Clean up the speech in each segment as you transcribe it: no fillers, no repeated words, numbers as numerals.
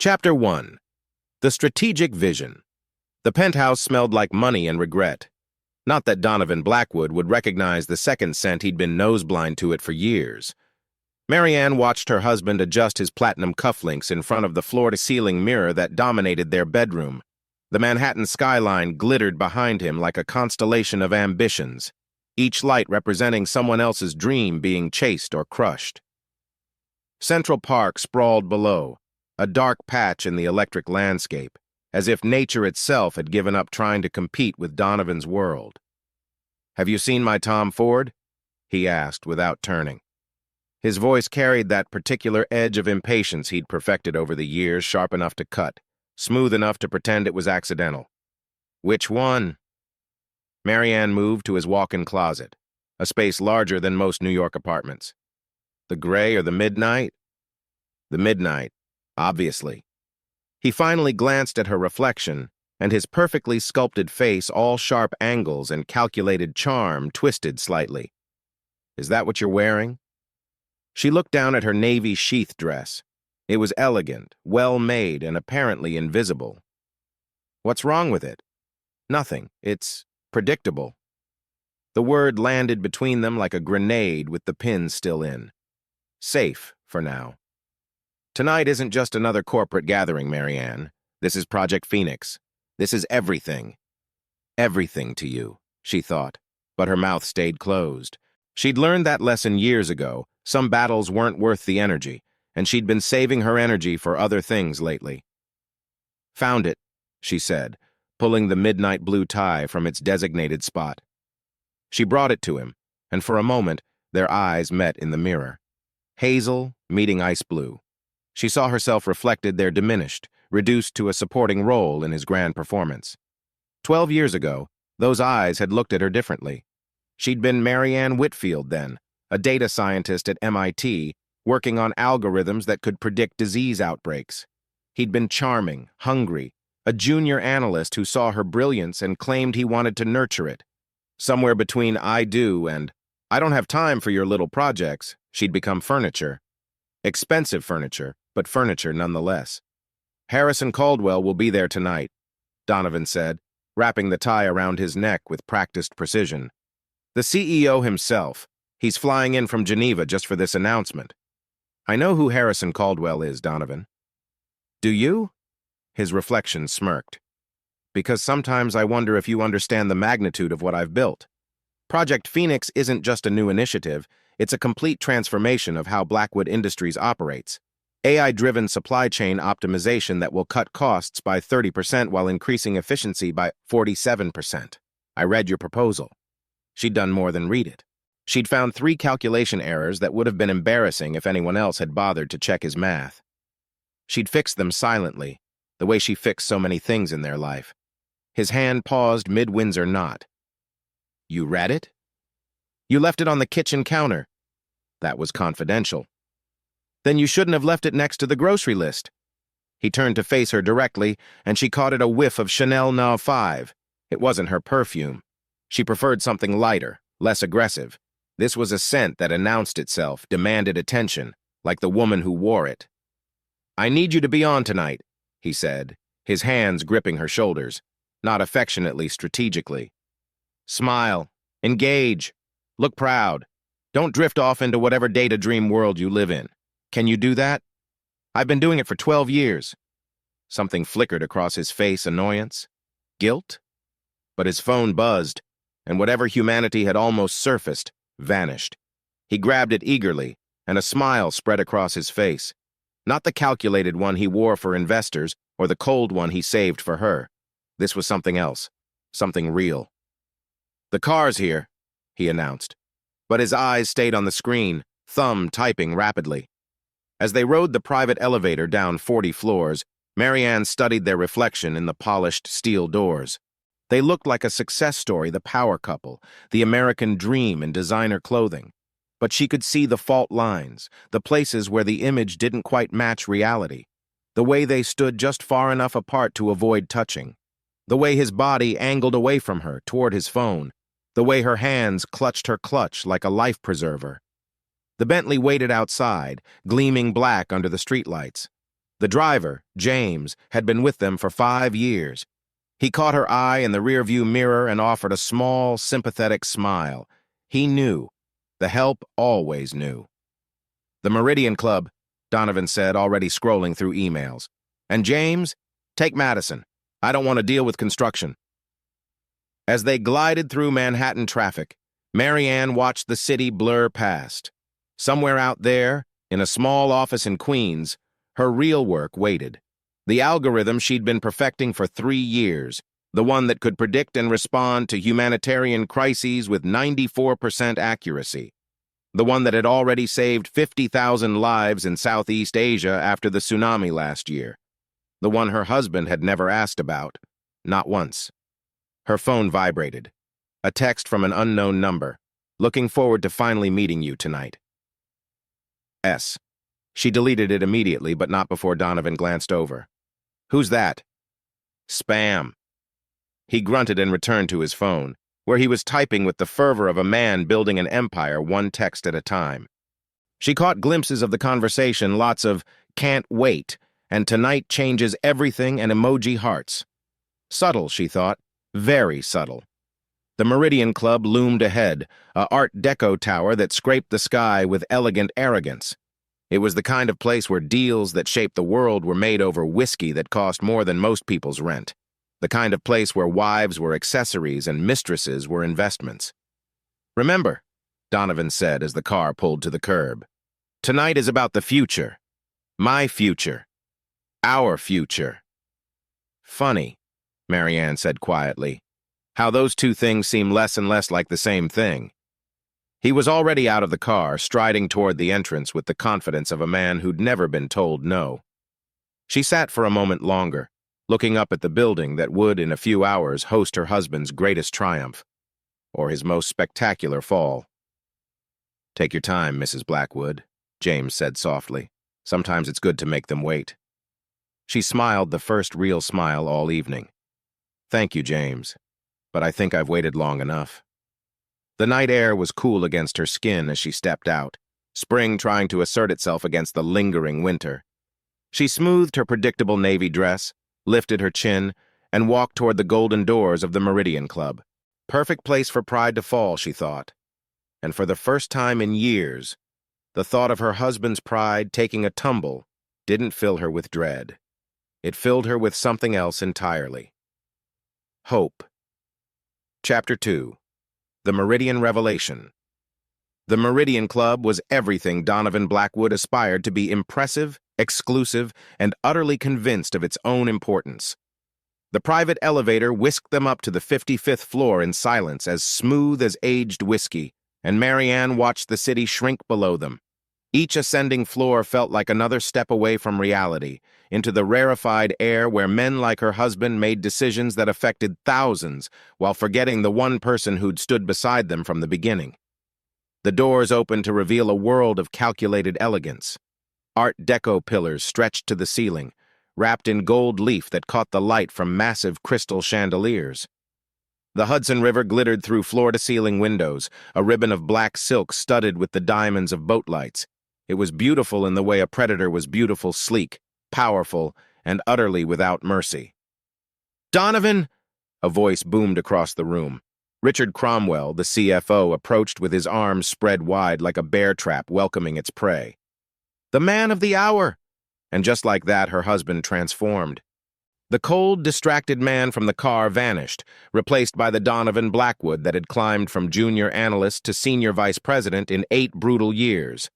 Chapter 1. The Strategic Vision. The penthouse smelled like money and regret. Not that Donovan Blackwood would recognize the second scent, he'd been noseblind to it for years. Marianne watched her husband adjust his platinum cufflinks in front of the floor-to-ceiling mirror that dominated their bedroom. The Manhattan skyline glittered behind him like a constellation of ambitions, each light representing someone else's dream being chased or crushed. Central Park sprawled below, a dark patch in the electric landscape, as if nature itself had given up trying to compete with Donovan's world. "Have you seen my Tom Ford?" he asked without turning. His voice carried that particular edge of impatience he'd perfected over the years, sharp enough to cut, smooth enough to pretend it was accidental. "Which one?" Marianne moved to his walk-in closet, a space larger than most New York apartments. "The gray or the midnight?" "The midnight, obviously." He finally glanced at her reflection, and his perfectly sculpted face, all sharp angles and calculated charm, twisted slightly. "Is that what you're wearing?" She looked down at her navy sheath dress. It was elegant, well-made, and apparently invisible. "What's wrong with it?" "Nothing. It's predictable." The word landed between them like a grenade with the pin still in. Safe, for now. "Tonight isn't just another corporate gathering, Marianne. This is Project Phoenix. This is everything. Everything to you," she thought, but her mouth stayed closed. She'd learned that lesson years ago. Some battles weren't worth the energy, and she'd been saving her energy for other things lately. "Found it," she said, pulling the midnight blue tie from its designated spot. She brought it to him, and for a moment, their eyes met in the mirror. Hazel meeting ice blue. She saw herself reflected there, diminished, reduced to a supporting role in his grand performance. 12 years ago, those eyes had looked at her differently. She'd been Marianne Whitfield then, a data scientist at MIT, working on algorithms that could predict disease outbreaks. He'd been charming, hungry, a junior analyst who saw her brilliance and claimed he wanted to nurture it. Somewhere between "I do" and "I don't have time for your little projects," she'd become furniture. Expensive furniture, but furniture nonetheless. "Harrison Caldwell will be there tonight," Donovan said, wrapping the tie around his neck with practiced precision. "The CEO himself. He's flying in from Geneva just for this announcement." "I know who Harrison Caldwell is, Donovan." "Do you?" His reflection smirked. "Because sometimes I wonder if you understand the magnitude of what I've built. Project Phoenix isn't just a new initiative, it's a complete transformation of how Blackwood Industries operates. AI-driven supply chain optimization that will cut costs by 30% while increasing efficiency by 47%. I read your proposal." She'd done more than read it. She'd found 3 calculation errors that would have been embarrassing if anyone else had bothered to check his math. She'd fixed them silently, the way she fixed so many things in their life. His hand paused mid-Windsor knot. "You read it?" "You left it on the kitchen counter." "That was confidential." "Then you shouldn't have left it next to the grocery list." He turned to face her directly, and she caught a whiff of Chanel No. 5. It wasn't her perfume. She preferred something lighter, less aggressive. This was a scent that announced itself, demanded attention, like the woman who wore it. "I need you to be on tonight," he said, his hands gripping her shoulders, not affectionately, strategically. "Smile. Engage. Look proud. Don't drift off into whatever data dream world you live in. Can you do that?" "I've been doing it for 12 years. Something flickered across his face, annoyance? Guilt? But his phone buzzed, and whatever humanity had almost surfaced vanished. He grabbed it eagerly, and a smile spread across his face. Not the calculated one he wore for investors or the cold one he saved for her. This was something else, something real. "The car's here," he announced, but his eyes stayed on the screen, thumb typing rapidly. As they rode the private elevator down 40 floors, Marianne studied their reflection in the polished steel doors. They looked like a success story, the power couple, the American dream in designer clothing. But she could see the fault lines, the places where the image didn't quite match reality, the way they stood just far enough apart to avoid touching, the way his body angled away from her toward his phone, the way her hands clutched her clutch like a life preserver. The Bentley waited outside, gleaming black under the streetlights. The driver, James, had been with them for 5 years. He caught her eye in the rearview mirror and offered a small, sympathetic smile. He knew. The help always knew. "The Meridian Club," Donovan said, already scrolling through emails. "And James, take Madison. I don't want to deal with construction." As they glided through Manhattan traffic, Marianne watched the city blur past. Somewhere out there, in a small office in Queens, her real work waited. The algorithm she'd been perfecting for 3 years, the one that could predict and respond to humanitarian crises with 94% accuracy. The one that had already saved 50,000 lives in Southeast Asia after the tsunami last year. The one her husband had never asked about, not once. Her phone vibrated. A text from an unknown number. "Looking forward to finally meeting you tonight." S. She deleted it immediately, but not before Donovan glanced over. "Who's that?" "Spam." He grunted and returned to his phone, where he was typing with the fervor of a man building an empire one text at a time. She caught glimpses of the conversation, lots of "can't wait," and "tonight changes everything" and emoji hearts. Subtle, she thought. Very subtle. The Meridian Club loomed ahead, a Art Deco tower that scraped the sky with elegant arrogance. It was the kind of place where deals that shaped the world were made over whiskey that cost more than most people's rent. The kind of place where wives were accessories and mistresses were investments. "Remember," Donovan said as the car pulled to the curb, "tonight is about the future. My future. Our future." "Funny," Marianne said quietly, "how those two things seem less and less like the same thing." He was already out of the car, striding toward the entrance with the confidence of a man who'd never been told no. She sat for a moment longer, looking up at the building that would, in a few hours, host her husband's greatest triumph, or his most spectacular fall. "Take your time, Mrs. Blackwood," James said softly. "Sometimes it's good to make them wait." She smiled the first real smile all evening. "Thank you, James, but I think I've waited long enough." The night air was cool against her skin as she stepped out, spring trying to assert itself against the lingering winter. She smoothed her predictable navy dress, lifted her chin, and walked toward the golden doors of the Meridian Club. Perfect place for pride to fall, she thought. And for the first time in years, the thought of her husband's pride taking a tumble didn't fill her with dread. It filled her with something else entirely. Hope. Chapter 2. The Meridian Revelation. The Meridian Club was everything Donovan Blackwood aspired to be: impressive, exclusive, and utterly convinced of its own importance. The private elevator whisked them up to the 55th floor in silence as smooth as aged whiskey, and Marianne watched the city shrink below them. Each ascending floor felt like another step away from reality, into the rarefied air where men like her husband made decisions that affected thousands while forgetting the one person who'd stood beside them from the beginning. The doors opened to reveal a world of calculated elegance. Art Deco pillars stretched to the ceiling, wrapped in gold leaf that caught the light from massive crystal chandeliers. The Hudson River glittered through floor-to-ceiling windows, a ribbon of black silk studded with the diamonds of boat lights. It was beautiful in the way a predator was beautiful, sleek, powerful, and utterly without mercy. "Donovan!" A voice boomed across the room. Richard Cromwell, the CFO, approached with his arms spread wide like a bear trap welcoming its prey. "The man of the hour!" And just like that, her husband transformed. The cold, distracted man from the car vanished, replaced by the Donovan Blackwood that had climbed from junior analyst to senior vice president in 8 brutal years.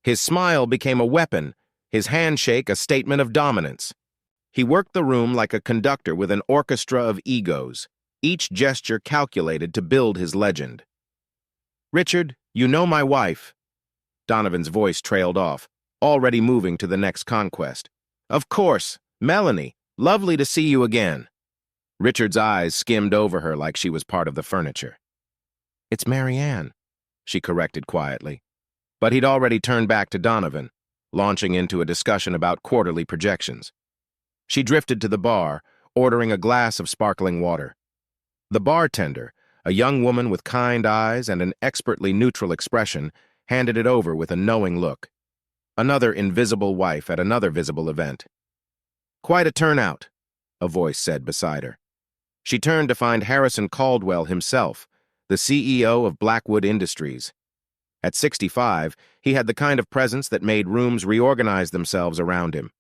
His smile became a weapon, his handshake a statement of dominance. He worked the room like a conductor with an orchestra of egos, each gesture calculated to build his legend. "Richard, you know my wife." Donovan's voice trailed off, already moving to the next conquest. "Of course, Melanie. Lovely to see you again." Richard's eyes skimmed over her like she was part of the furniture. "It's Marianne," she corrected quietly. But he'd already turned back to Donovan, launching into a discussion about quarterly projections. She drifted to the bar, ordering a glass of sparkling water. The bartender, a young woman with kind eyes and an expertly neutral expression, handed it over with a knowing look. Another invisible wife at another visible event. Quite a turnout, a voice said beside her. She turned to find Harrison Caldwell himself, the CEO of Blackwood Industries. At 65, he had the kind of presence that made rooms reorganize themselves around him.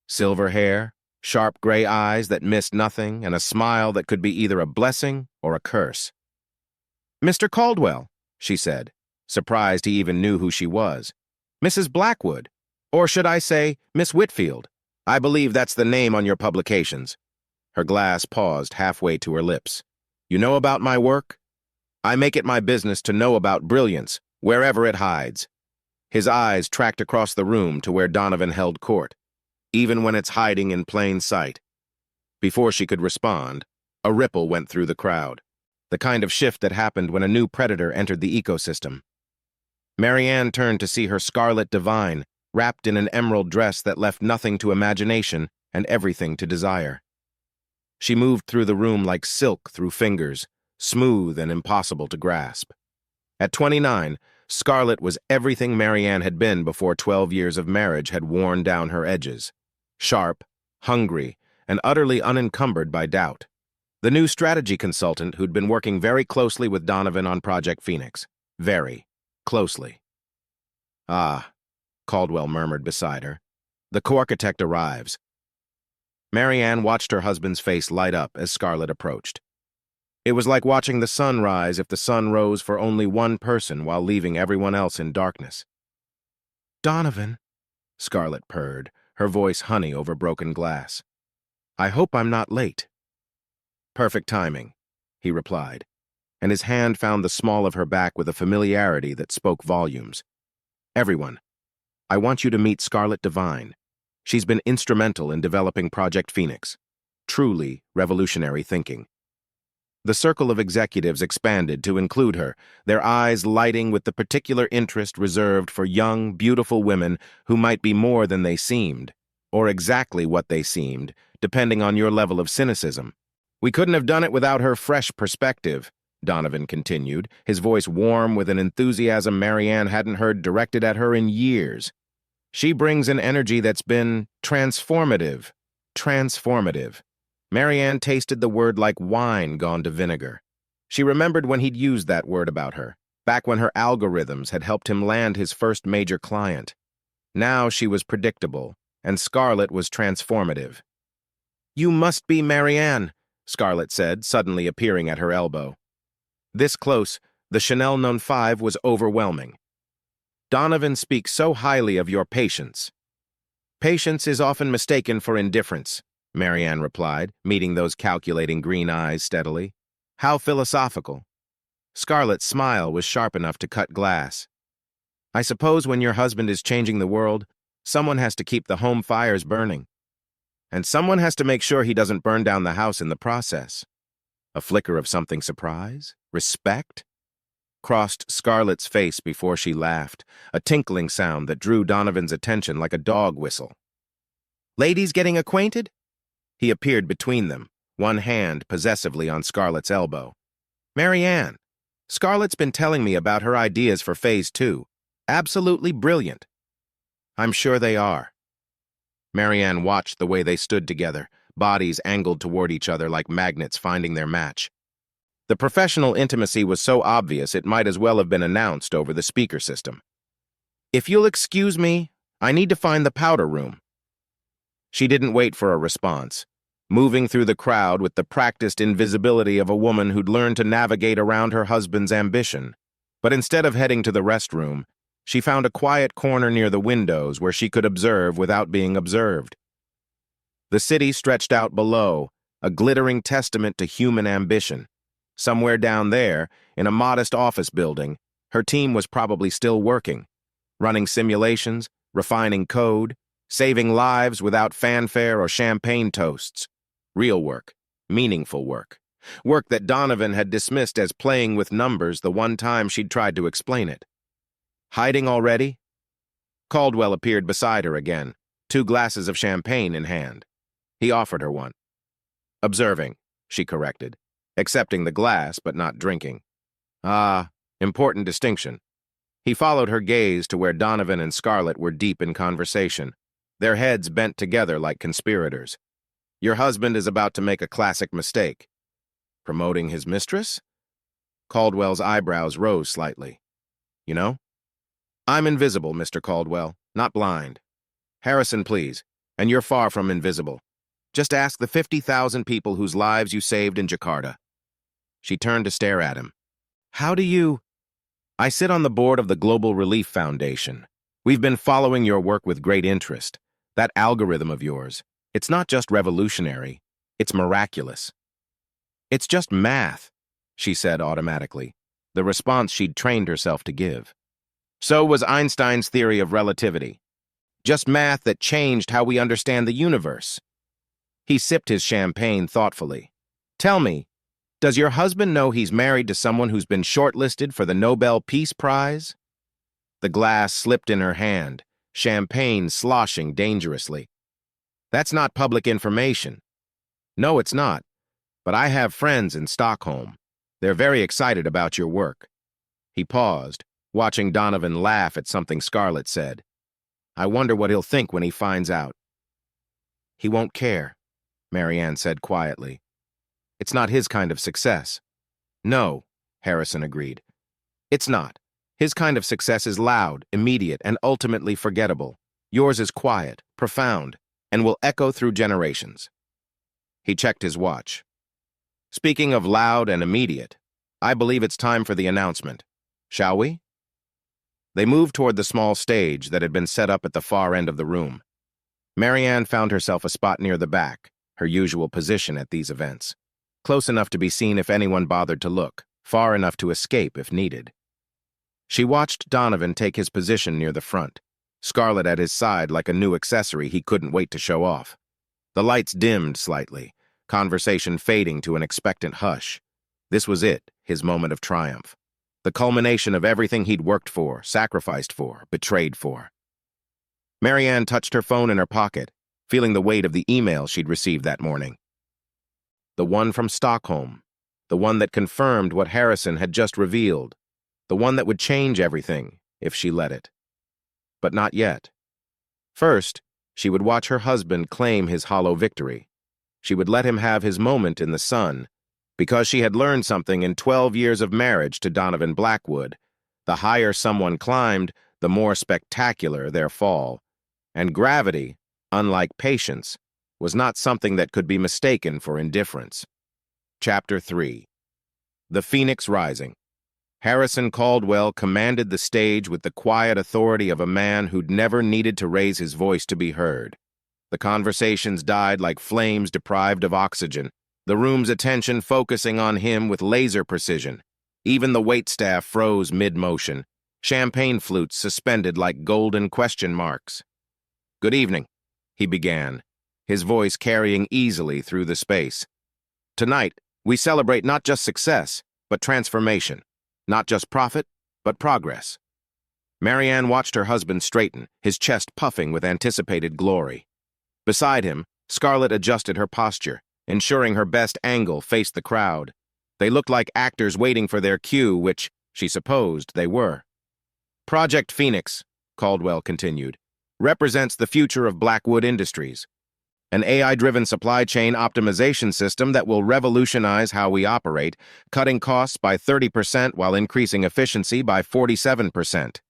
Silver hair, sharp gray eyes that missed nothing, and a smile that could be either a blessing or a curse. "Mr. Caldwell," she said, surprised he even knew who she was. "Mrs. Blackwood, or should I say, Miss Whitfield? I believe that's the name on your publications." Her glass paused halfway to her lips. "You know about my work? I make it my business to know about brilliance, wherever it hides." His eyes tracked across the room to where Donovan held court, even when it's hiding in plain sight. Before she could respond, a ripple went through the crowd, the kind of shift that happened when a new predator entered the ecosystem. Marianne turned to see her Scarlet Divine, wrapped in an emerald dress that left nothing to imagination and everything to desire. She moved through the room like silk through fingers, smooth and impossible to grasp. At 29, Scarlet was everything Marianne had been before 12 years of marriage had worn down her edges. Sharp, hungry, and utterly unencumbered by doubt. The new strategy consultant who'd been working very closely with Donovan on Project Phoenix. Very closely. "Ah," Caldwell murmured beside her. "The co-architect arrives." Marianne watched her husband's face light up as Scarlet approached. It was like watching the sun rise if the sun rose for only one person while leaving everyone else in darkness. "Donovan," Scarlet purred, her voice honey over broken glass. "I hope I'm not late." "Perfect timing," he replied, and his hand found the small of her back with a familiarity that spoke volumes. "Everyone, I want you to meet Scarlet Divine. She's been instrumental in developing Project Phoenix. Truly revolutionary thinking." The circle of executives expanded to include her, their eyes lighting with the particular interest reserved for young, beautiful women who might be more than they seemed, or exactly what they seemed, depending on your level of cynicism. "We couldn't have done it without her fresh perspective," Donovan continued, his voice warm with an enthusiasm Marianne hadn't heard directed at her in years. "She brings an energy that's been transformative. Transformative." Marianne tasted the word like wine gone to vinegar. She remembered when he'd used that word about her, back when her algorithms had helped him land his first major client. Now she was predictable, and Scarlet was transformative. "You must be Marianne," Scarlet said, suddenly appearing at her elbow. This close, the Chanel No. 5 was overwhelming. "Donovan speaks so highly of your patience." "Patience is often mistaken for indifference," Marianne replied, meeting those calculating green eyes steadily. "How philosophical." Scarlet's smile was sharp enough to cut glass. "I suppose when your husband is changing the world, someone has to keep the home fires burning. And someone has to make sure he doesn't burn down the house in the process." A flicker of something surprise? Respect? Crossed Scarlet's face before she laughed, a tinkling sound that drew Donovan's attention like a dog whistle. "Ladies getting acquainted?" He appeared between them, one hand possessively on Scarlet's elbow. "Marianne, Scarlet's been telling me about her ideas for Phase 2. Absolutely brilliant." "I'm sure they are." Marianne watched the way they stood together, bodies angled toward each other like magnets finding their match. The professional intimacy was so obvious it might as well have been announced over the speaker system. "If you'll excuse me, I need to find the powder room." She didn't wait for a response, moving through the crowd with the practiced invisibility of a woman who'd learned to navigate around her husband's ambition. But instead of heading to the restroom, she found a quiet corner near the windows where she could observe without being observed. The city stretched out below, a glittering testament to human ambition. Somewhere down there, in a modest office building, her team was probably still working, running simulations, refining code, saving lives without fanfare or champagne toasts. Real work, meaningful work. Work that Donovan had dismissed as playing with numbers the one time she'd tried to explain it. Hiding already? Caldwell appeared beside her again, 2 glasses of champagne in hand. He offered her one. "Observing," she corrected, accepting the glass but not drinking. "Ah, important distinction." He followed her gaze to where Donovan and Scarlet were deep in conversation, their heads bent together like conspirators. Your husband is about to make a classic mistake. Promoting his mistress? Caldwell's eyebrows rose slightly. You know? I'm invisible, Mr. Caldwell, not blind. Harrison, please. And you're far from invisible. Just ask the 50,000 people whose lives you saved in Jakarta. She turned to stare at him. How do you... I sit on the board of the Global Relief Foundation. We've been following your work with great interest. That algorithm of yours, it's not just revolutionary, it's miraculous. It's just math, she said automatically, the response she'd trained herself to give. So was Einstein's theory of relativity. Just math that changed how we understand the universe. He sipped his champagne thoughtfully. Tell me, does your husband know he's married to someone who's been shortlisted for the Nobel Peace Prize? The glass slipped in her hand, champagne sloshing dangerously. That's not public information. No, it's not. But I have friends in Stockholm. They're very excited about your work. He paused, watching Donovan laugh at something Scarlett said. I wonder what he'll think when he finds out. He won't care, Marianne said quietly. It's not his kind of success. No, Harrison agreed. It's not. His kind of success is loud, immediate, and ultimately forgettable. Yours is quiet, profound, and will echo through generations. He checked his watch. Speaking of loud and immediate, I believe it's time for the announcement. Shall we? They moved toward the small stage that had been set up at the far end of the room. Marianne found herself a spot near the back, her usual position at these events. Close enough to be seen if anyone bothered to look, far enough to escape if needed. She watched Donovan take his position near the front, Scarlett at his side like a new accessory he couldn't wait to show off. The lights dimmed slightly, conversation fading to an expectant hush. This was it, his moment of triumph. The culmination of everything he'd worked for, sacrificed for, betrayed for. Marianne touched her phone in her pocket, feeling the weight of the email she'd received that morning. The one from Stockholm, the one that confirmed what Harrison had just revealed, the one that would change everything if she let it. But not yet. First, she would watch her husband claim his hollow victory. She would let him have his moment in the sun, because she had learned something in 12 years of marriage to Donovan Blackwood. The higher someone climbed, the more spectacular their fall. And gravity, unlike patience, was not something that could be mistaken for indifference. Chapter 3. The Phoenix Rising. Harrison Caldwell commanded the stage with the quiet authority of a man who'd never needed to raise his voice to be heard. The conversations died like flames deprived of oxygen, the room's attention focusing on him with laser precision. Even the waitstaff froze mid-motion, champagne flutes suspended like golden question marks. Good evening, he began, his voice carrying easily through the space. Tonight, we celebrate not just success, but transformation. Not just profit, but progress. Marianne watched her husband straighten, his chest puffing with anticipated glory. Beside him, Scarlett adjusted her posture, ensuring her best angle faced the crowd. They looked like actors waiting for their cue, which, she supposed, they were. Project Phoenix, Caldwell continued, represents the future of Blackwood Industries. An AI-driven supply chain optimization system that will revolutionize how we operate, cutting costs by 30% while increasing efficiency by 47%.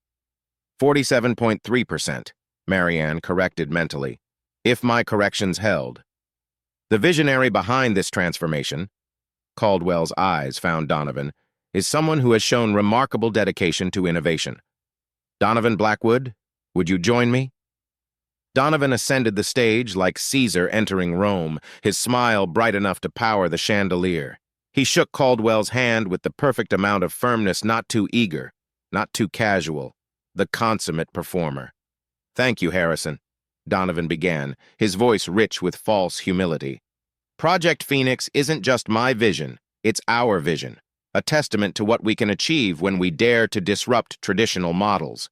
47.3%, Marianne corrected mentally, if my corrections held. The visionary behind this transformation, Caldwell's eyes found Donovan, is someone who has shown remarkable dedication to innovation. Donovan Blackwood, would you join me? Donovan ascended the stage like Caesar entering Rome, his smile bright enough to power the chandelier. He shook Caldwell's hand with the perfect amount of firmness, not too eager, not too casual, the consummate performer. Thank you, Harrison, Donovan began, his voice rich with false humility. Project Phoenix isn't just my vision, it's our vision, a testament to what we can achieve when we dare to disrupt traditional models.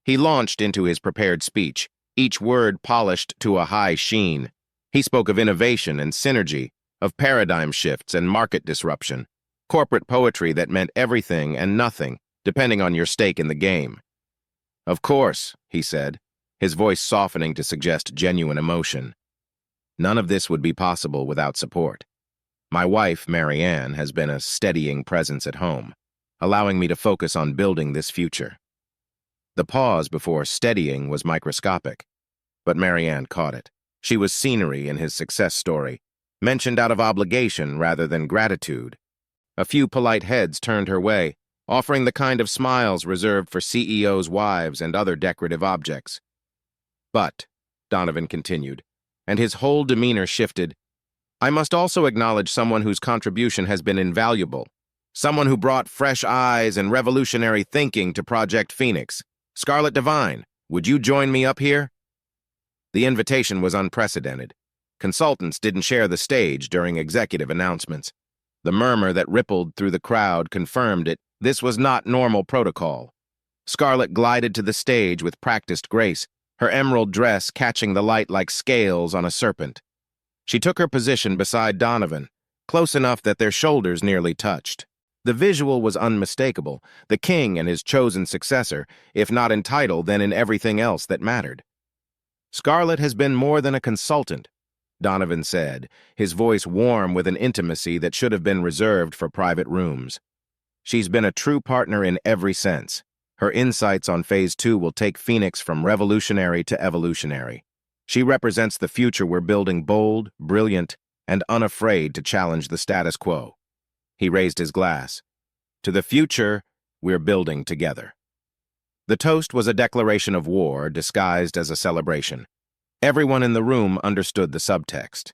He launched into his prepared speech, each word polished to a high sheen. He spoke of innovation and synergy, of paradigm shifts and market disruption, corporate poetry that meant everything and nothing, depending on your stake in the game. Of course, he said, his voice softening to suggest genuine emotion. None of this would be possible without support. My wife, Mary Ann, has been a steadying presence at home, allowing me to focus on building this future. The pause before steadying was microscopic, but Mary Ann caught it. She was scenery in his success story, mentioned out of obligation rather than gratitude. A few polite heads turned her way, offering the kind of smiles reserved for CEOs' wives and other decorative objects. But, Donovan continued, and his whole demeanor shifted, I must also acknowledge someone whose contribution has been invaluable, someone who brought fresh eyes and revolutionary thinking to Project Phoenix. Scarlett Devine, would you join me up here? The invitation was unprecedented. Consultants didn't share the stage during executive announcements. The murmur that rippled through the crowd confirmed it. This was not normal protocol. Scarlett glided to the stage with practiced grace, her emerald dress catching the light like scales on a serpent. She took her position beside Donovan, close enough that their shoulders nearly touched. The visual was unmistakable, the king and his chosen successor, if not in title, then in everything else that mattered. Scarlett has been more than a consultant, Donovan said, his voice warm with an intimacy that should have been reserved for private rooms. She's been a true partner in every sense. Her insights on Phase 2 will take Phoenix from revolutionary to evolutionary. She represents the future we're building, bold, brilliant, and unafraid to challenge the status quo. He raised his glass. To the future we're building together. The toast was a declaration of war disguised as a celebration. Everyone in the room understood the subtext.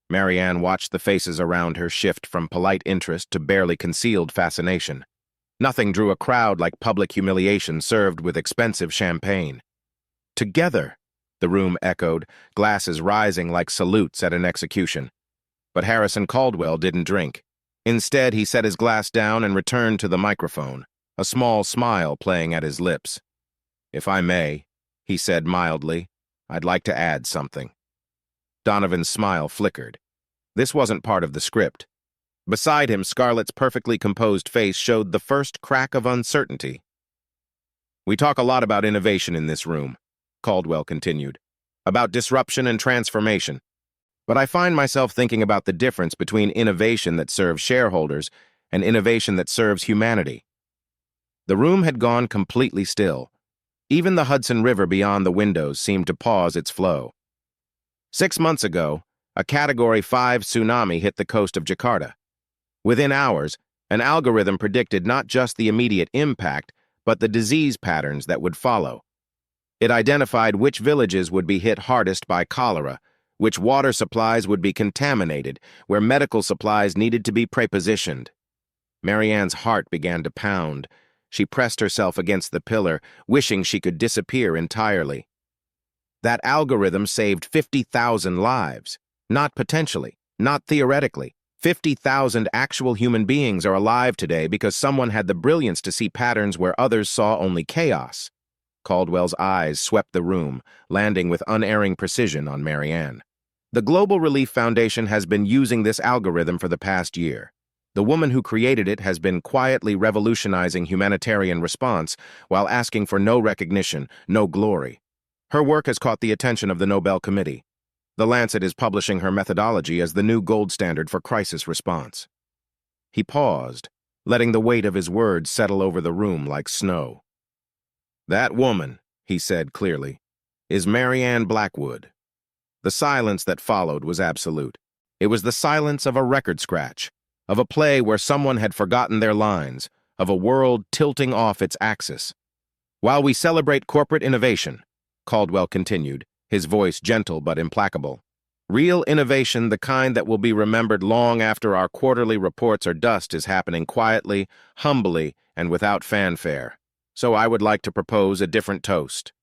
Mary Ann watched the faces around her shift from polite interest to barely concealed fascination. Nothing drew a crowd like public humiliation served with expensive champagne. Together, the room echoed, glasses rising like salutes at an execution. But Harrison Caldwell didn't drink. Instead, he set his glass down and returned to the microphone, a small smile playing at his lips. If I may, he said mildly, I'd like to add something. Donovan's smile flickered. This wasn't part of the script. Beside him, Scarlett's perfectly composed face showed the first crack of uncertainty. We talk a lot about innovation in this room, Caldwell continued, about disruption and transformation. But I find myself thinking about the difference between innovation that serves shareholders and innovation that serves humanity. The room had gone completely still. Even the Hudson River beyond the windows seemed to pause its flow. 6 months ago, a Category 5 tsunami hit the coast of Jakarta. Within hours, an algorithm predicted not just the immediate impact, but the disease patterns that would follow. It identified which villages would be hit hardest by cholera, which water supplies would be contaminated, where medical supplies needed to be prepositioned. Mary Ann's heart began to pound. She pressed herself against the pillar, wishing she could disappear entirely. That algorithm saved 50,000 lives. Not potentially, not theoretically. 50,000 actual human beings are alive today because someone had the brilliance to see patterns where others saw only chaos. Caldwell's eyes swept the room, landing with unerring precision on Mary Ann. The Global Relief Foundation has been using this algorithm for the past year. The woman who created it has been quietly revolutionizing humanitarian response while asking for no recognition, no glory. Her work has caught the attention of the Nobel Committee. The Lancet is publishing her methodology as the new gold standard for crisis response. He paused, letting the weight of his words settle over the room like snow. That woman, he said clearly, is Mary Ann Blackwood. The silence that followed was absolute. It was the silence of a record scratch, of a play where someone had forgotten their lines, of a world tilting off its axis. While we celebrate corporate innovation, Caldwell continued, his voice gentle but implacable, real innovation, the kind that will be remembered long after our quarterly reports are dust, is happening quietly, humbly, and without fanfare. So I would like to propose a different toast.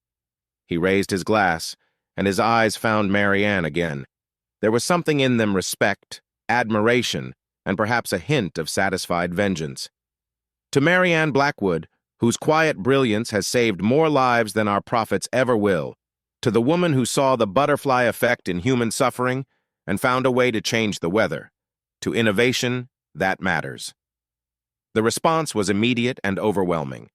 He raised his glass, and his eyes found Mary Ann again. There was something in them, respect, admiration, and perhaps a hint of satisfied vengeance. To Mary Ann Blackwood, whose quiet brilliance has saved more lives than our prophets ever will, to the woman who saw the butterfly effect in human suffering and found a way to change the weather, to innovation that matters. The response was immediate and overwhelming.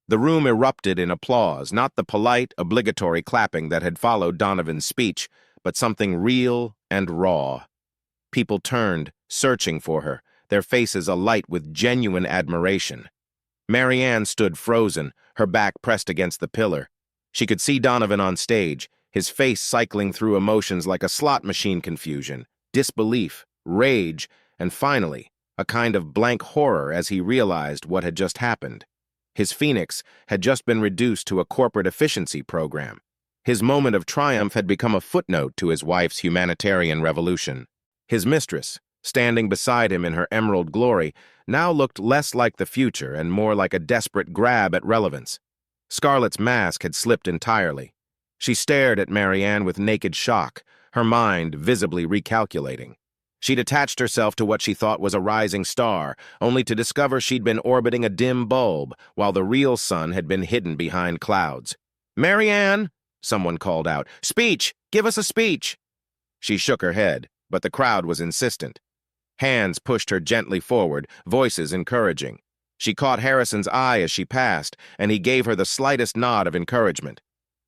The room erupted in applause, not the polite, obligatory clapping that had followed Donovan's speech, but something real and raw. People turned, searching for her, their faces alight with genuine admiration. Marianne stood frozen, her back pressed against the pillar. She could see Donovan on stage, his face cycling through emotions like a slot machine: confusion, disbelief, rage, and finally, a kind of blank horror as he realized what had just happened. His Phoenix had just been reduced to a corporate efficiency program. His moment of triumph had become a footnote to his wife's humanitarian revolution. His mistress, standing beside him in her emerald glory, now looked less like the future and more like a desperate grab at relevance. Scarlett's mask had slipped entirely. She stared at Marianne with naked shock, her mind visibly recalculating. She'd attached herself to what she thought was a rising star, only to discover she'd been orbiting a dim bulb, while the real sun had been hidden behind clouds. "Marianne!" someone called out. "Speech! Give us a speech!" She shook her head, but the crowd was insistent. Hands pushed her gently forward, voices encouraging. She caught Harrison's eye as she passed, and he gave her the slightest nod of encouragement.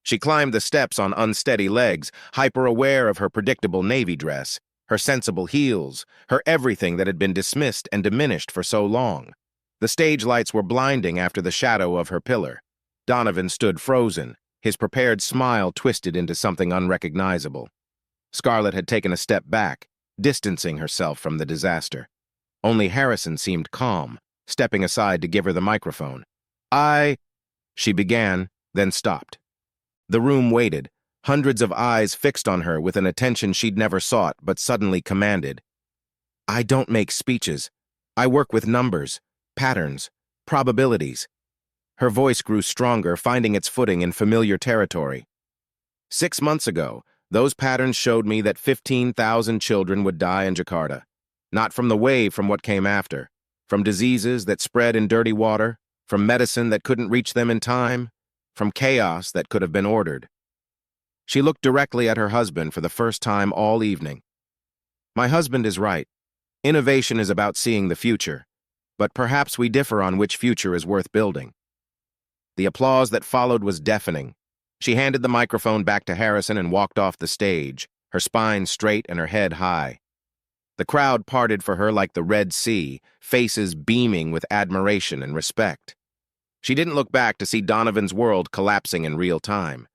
She climbed the steps on unsteady legs, hyper-aware of her predictable navy dress, her sensible heels, her everything that had been dismissed and diminished for so long. The stage lights were blinding after the shadow of her pillar. Donovan stood frozen, his prepared smile twisted into something unrecognizable. Scarlett had taken a step back, distancing herself from the disaster. Only Harrison seemed calm, stepping aside to give her the microphone. She began, then stopped. The room waited, hundreds of eyes fixed on her with an attention she'd never sought but suddenly commanded. "I don't make speeches. I work with numbers, patterns, probabilities." Her voice grew stronger, finding its footing in familiar territory. 6 months ago, those patterns showed me that 15,000 children would die in Jakarta. Not from the wave, from what came after. From diseases that spread in dirty water, from medicine that couldn't reach them in time, from chaos that could have been ordered. She looked directly at her husband for the first time all evening. "My husband is right. Innovation is about seeing the future, but perhaps we differ on which future is worth building." The applause that followed was deafening. She handed the microphone back to Harrison and walked off the stage, her spine straight and her head high. The crowd parted for her like the Red Sea, faces beaming with admiration and respect. She didn't look back to see Donovan's world collapsing in real time.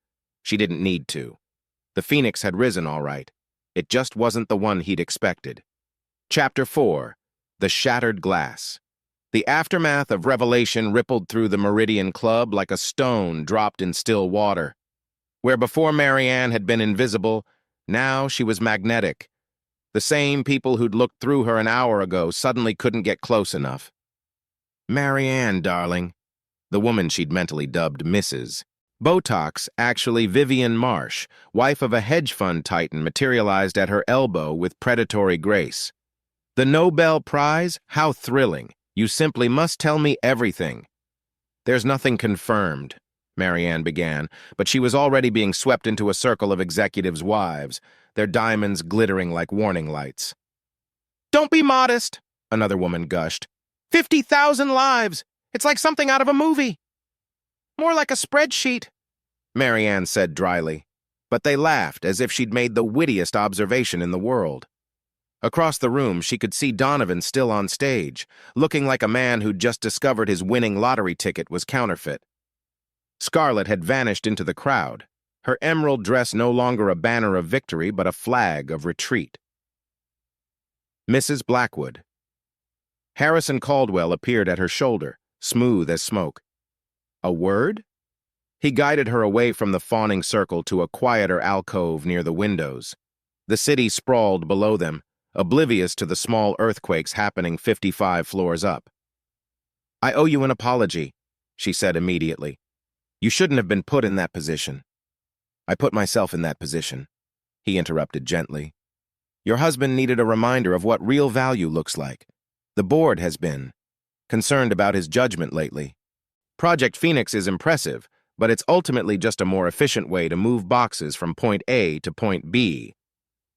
She didn't need to. The Phoenix had risen all right. It just wasn't the one he'd expected. Chapter 4. The Shattered Glass. The aftermath of revelation rippled through the Meridian Club like a stone dropped in still water. Where before Marianne had been invisible, now she was magnetic. The same people who'd looked through her an hour ago suddenly couldn't get close enough. "Marianne, darling," the woman she'd mentally dubbed Mrs. Botox, actually Vivian Marsh, wife of a hedge fund titan, materialized at her elbow with predatory grace. "The Nobel Prize? How thrilling. You simply must tell me everything." "There's nothing confirmed," Marianne began, but she was already being swept into a circle of executives' wives, their diamonds glittering like warning lights. "Don't be modest," another woman gushed. 50,000 lives! It's like something out of a movie." "More like a spreadsheet," Marianne said dryly, but they laughed as if she'd made the wittiest observation in the world. Across the room, she could see Donovan still on stage, looking like a man who'd just discovered his winning lottery ticket was counterfeit. Scarlett had vanished into the crowd, her emerald dress no longer a banner of victory but a flag of retreat. Mrs. Blackwood. Harrison Caldwell appeared at her shoulder, smooth as smoke. "A word?" He guided her away from the fawning circle to a quieter alcove near the windows. The city sprawled below them, oblivious to the small earthquakes happening 55 floors up. "I owe you an apology," she said immediately. "You shouldn't have been put in that position." "I put myself in that position," he interrupted gently. "Your husband needed a reminder of what real value looks like. The board has been concerned about his judgment lately. Project Phoenix is impressive, but it's ultimately just a more efficient way to move boxes from point A to point B."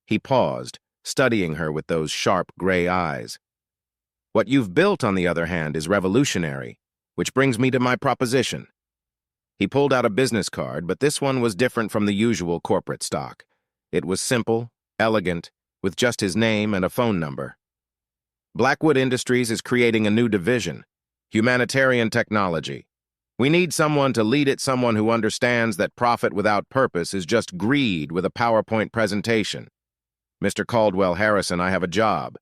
He paused, studying her with those sharp gray eyes. "What you've built, on the other hand, is revolutionary, which brings me to my proposition." He pulled out a business card, but this one was different from the usual corporate stock. It was simple, elegant, with just his name and a phone number. Blackwood Industries is creating a new division, humanitarian technology. We need someone to lead it, someone who understands that profit without purpose is just greed with a PowerPoint presentation. Mr. Caldwell Harrison, I have a job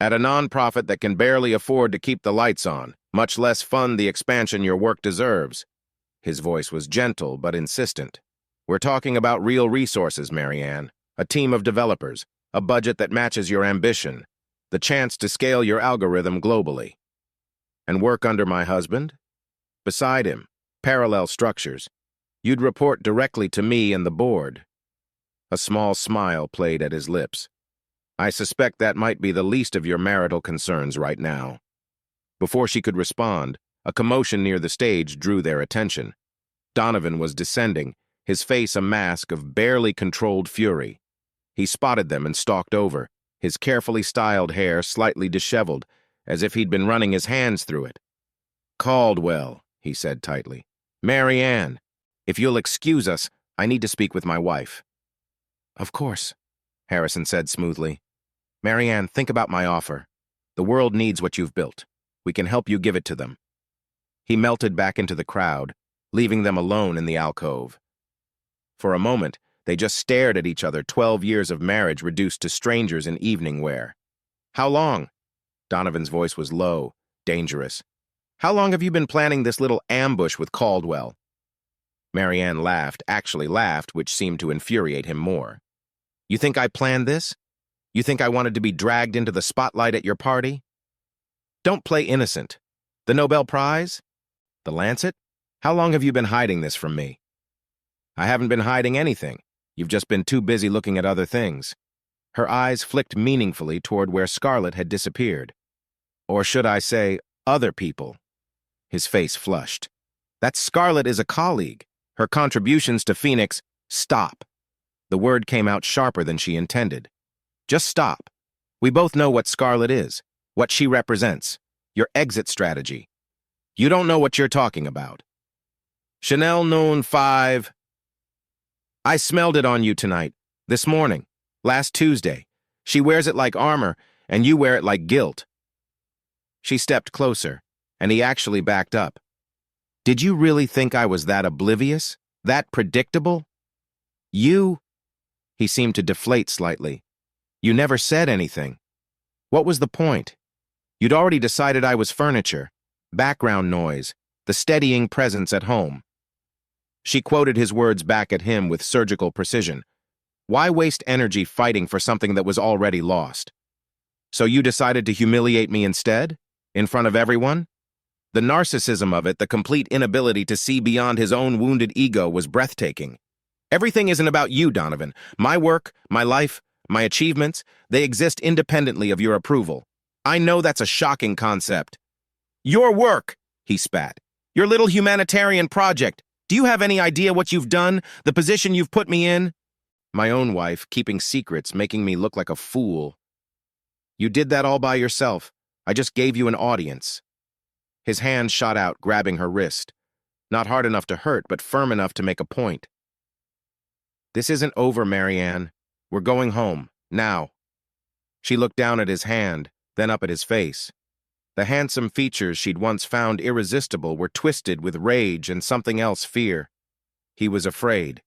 at a nonprofit that can barely afford to keep the lights on, much less fund the expansion your work deserves. His voice was gentle but insistent. We're talking about real resources, Marianne. A team of developers, a budget that matches your ambition, the chance to scale your algorithm globally. And work under my husband? Beside him, parallel structures. You'd report directly to me and the board. A small smile played at his lips. I suspect that might be the least of your marital concerns right now. Before she could respond, a commotion near the stage drew their attention. Donovan was descending, his face a mask of barely controlled fury. He spotted them and stalked over, his carefully styled hair slightly disheveled, as if he'd been running his hands through it. Caldwell, he said tightly. Marianne, if you'll excuse us, I need to speak with my wife. Of course, Harrison said smoothly. Marianne, think about my offer. The world needs what you've built. We can help you give it to them. He melted back into the crowd, leaving them alone in the alcove. For a moment, they just stared at each other, 12 years of marriage reduced to strangers in evening wear. How long? Donovan's voice was low, dangerous. How long have you been planning this little ambush with Caldwell? Marianne laughed, actually laughed, which seemed to infuriate him more. You think I planned this? You think I wanted to be dragged into the spotlight at your party? Don't play innocent. The Nobel Prize? The Lancet? How long have you been hiding this from me? I haven't been hiding anything. You've just been too busy looking at other things. Her eyes flicked meaningfully toward where Scarlett had disappeared. Or should I say, other people? His face flushed. That Scarlett is a colleague. Her contributions to Phoenix, stop. The word came out sharper than she intended. Just stop. We both know what Scarlett is, what she represents, your exit strategy. You don't know what you're talking about. Chanel Noon 5. I smelled it on you tonight, this morning, last Tuesday. She wears it like armor, and you wear it like guilt. She stepped closer, and he actually backed up. Did you really think I was that oblivious? That predictable? You? He seemed to deflate slightly. You never said anything. What was the point? You'd already decided I was furniture, background noise, the steadying presence at home. She quoted his words back at him with surgical precision. Why waste energy fighting for something that was already lost? So you decided to humiliate me instead? In front of everyone? The narcissism of it, the complete inability to see beyond his own wounded ego was breathtaking. Everything isn't about you, Donovan. My work, my life, my achievements, they exist independently of your approval. I know that's a shocking concept. Your work, he spat. Your little humanitarian project. Do you have any idea what you've done, the position you've put me in? My own wife, keeping secrets, making me look like a fool. You did that all by yourself. I just gave you an audience. His hand shot out, grabbing her wrist. Not hard enough to hurt, but firm enough to make a point. This isn't over, Marianne. We're going home, now. She looked down at his hand, then up at his face. The handsome features she'd once found irresistible were twisted with rage and something else, fear. He was afraid.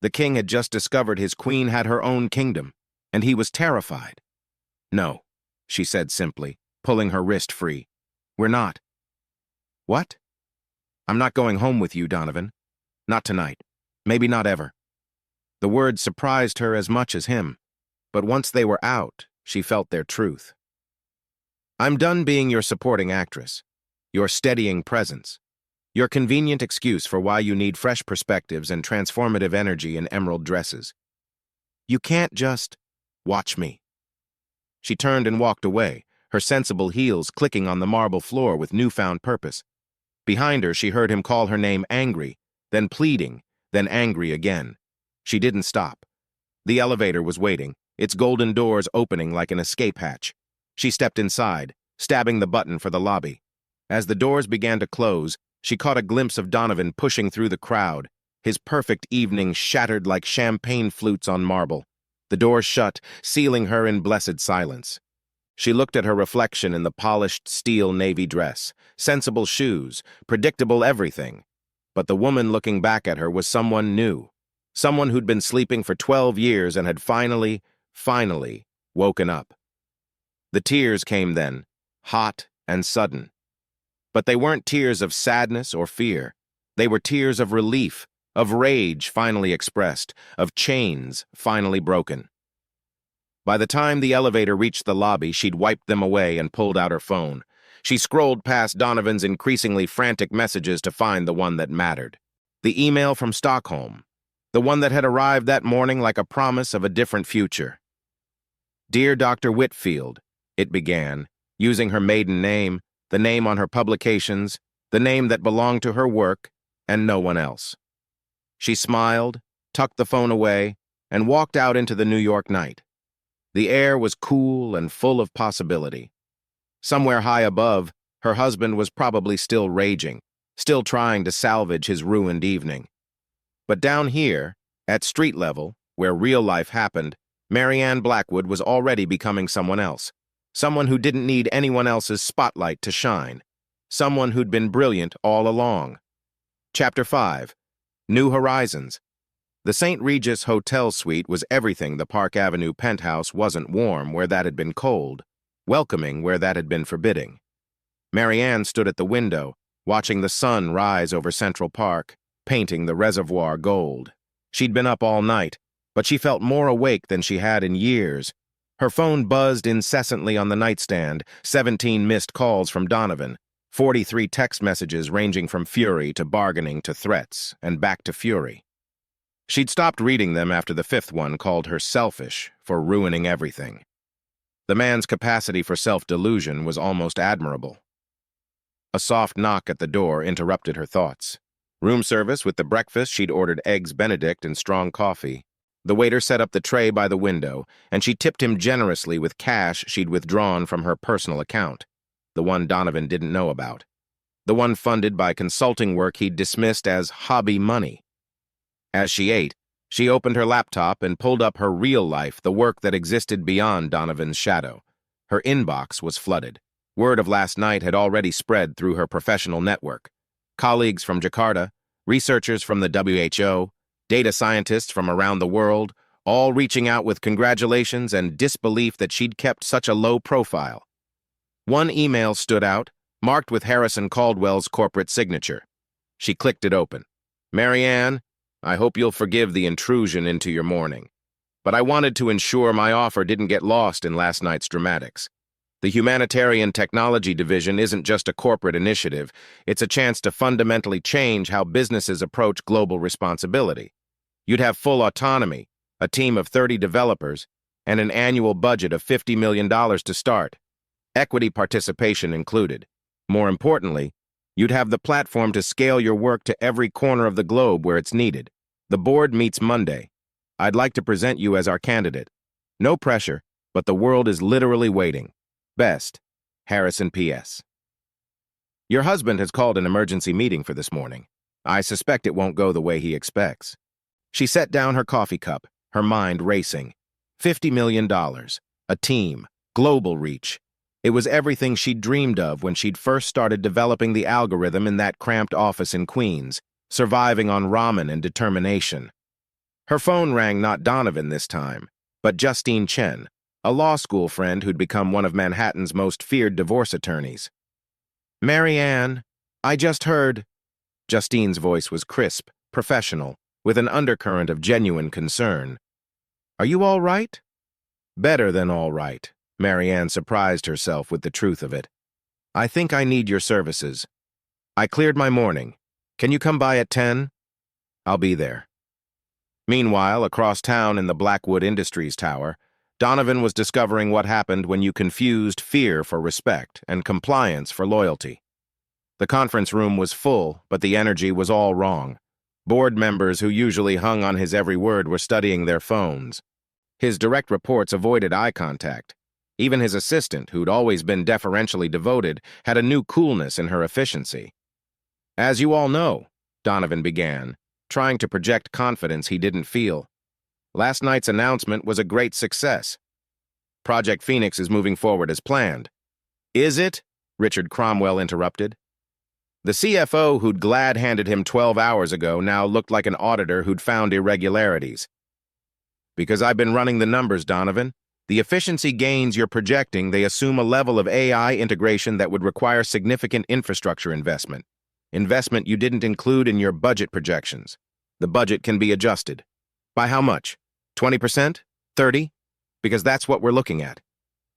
The king had just discovered his queen had her own kingdom, and he was terrified. No, she said simply, pulling her wrist free. We're not. What? I'm not going home with you, Donovan. Not tonight. Maybe not ever. The words surprised her as much as him, but once they were out, she felt their truth. I'm done being your supporting actress, your steadying presence, your convenient excuse for why you need fresh perspectives and transformative energy in emerald dresses. You can't just watch me. She turned and walked away, her sensible heels clicking on the marble floor with newfound purpose. Behind her, she heard him call her name angry, then pleading, then angry again. She didn't stop. The elevator was waiting, its golden doors opening like an escape hatch. She stepped inside, stabbing the button for the lobby. As the doors began to close, she caught a glimpse of Donovan pushing through the crowd, his perfect evening shattered like champagne flutes on marble. The door shut, sealing her in blessed silence. She looked at her reflection in the polished steel navy dress, sensible shoes, predictable everything. But the woman looking back at her was someone new, someone who'd been sleeping for 12 years and had finally woken up. The tears came then, hot and sudden. But they weren't tears of sadness or fear. They were tears of relief, of rage finally expressed, of chains finally broken. By the time the elevator reached the lobby, she'd wiped them away and pulled out her phone. She scrolled past Donovan's increasingly frantic messages to find the one that mattered. The email from Stockholm. The one that had arrived that morning like a promise of a different future. "Dear Dr. Whitfield," it began, using her maiden name, the name on her publications, the name that belonged to her work, and no one else. She smiled, tucked the phone away, and walked out into the New York night. The air was cool and full of possibility. Somewhere high above, her husband was probably still raging, still trying to salvage his ruined evening. But down here, at street level, where real life happened, Marianne Blackwood was already becoming someone else, someone who didn't need anyone else's spotlight to shine, someone who'd been brilliant all along. Chapter 5. New Horizons. The St. Regis Hotel suite was everything the Park Avenue penthouse wasn't: warm where that had been cold, welcoming where that had been forbidding. Marianne stood at the window, watching the sun rise over Central Park, painting the reservoir gold. She'd been up all night, but she felt more awake than she had in years. Her phone buzzed incessantly on the nightstand, 17 missed calls from Donovan, 43 text messages ranging from fury to bargaining to threats, and back to fury. She'd stopped reading them after the fifth one called her selfish for ruining everything. The man's capacity for self-delusion was almost admirable. A soft knock at the door interrupted her thoughts. Room service with the breakfast. She'd ordered eggs Benedict and strong coffee. The waiter set up the tray by the window, and she tipped him generously with cash she'd withdrawn from her personal account, the one Donovan didn't know about, the one funded by consulting work he'd dismissed as hobby money. As she ate, she opened her laptop and pulled up her real life, the work that existed beyond Donovan's shadow. Her inbox was flooded. Word of last night had already spread through her professional network. Colleagues from Jakarta, researchers from the WHO, data scientists from around the world, all reaching out with congratulations and disbelief that she'd kept such a low profile. One email stood out, marked with Harrison Caldwell's corporate signature. She clicked it open. "Marianne, I hope you'll forgive the intrusion into your morning, but I wanted to ensure my offer didn't get lost in last night's dramatics. The Humanitarian Technology Division isn't just a corporate initiative, it's a chance to fundamentally change how businesses approach global responsibility. You'd have full autonomy, a team of 30 developers, and an annual budget of $50 million to start. Equity participation included. More importantly, you'd have the platform to scale your work to every corner of the globe where it's needed. The board meets Monday. I'd like to present you as our candidate. No pressure, but the world is literally waiting. Best, Harrison P.S. Your husband has called an emergency meeting for this morning. I suspect it won't go the way he expects." She set down her coffee cup, her mind racing. $50 million, a team, global reach. It was everything she'd dreamed of when she'd first started developing the algorithm in that cramped office in Queens, surviving on ramen and determination. Her phone rang not Donovan this time, but Justine Chen, a law school friend who'd become one of Manhattan's most feared divorce attorneys. "Marianne, I just heard—" Justine's voice was crisp, professional, with an undercurrent of genuine concern. "Are you all right?" "Better than all right." Marianne surprised herself with the truth of it. "I think I need your services. I cleared my morning. Can you come by at 10? I'll be there." Meanwhile, across town in the Blackwood Industries Tower, Donovan was discovering what happened when you confused fear for respect and compliance for loyalty. The conference room was full, but the energy was all wrong. Board members who usually hung on his every word were studying their phones. His direct reports avoided eye contact. Even his assistant, who'd always been deferentially devoted, had a new coolness in her efficiency. "As you all know," Donovan began, trying to project confidence he didn't feel. Last night's announcement was a great success. Project Phoenix is moving forward as planned. Is it? Richard Cromwell interrupted. The CFO who'd glad-handed him 12 hours ago now looked like an auditor who'd found irregularities. Because I've been running the numbers, Donovan. The efficiency gains you're projecting, they assume a level of AI integration that would require significant infrastructure investment. Investment you didn't include in your budget projections. The budget can be adjusted. By how much? 20%? 30%? Because that's what we're looking at.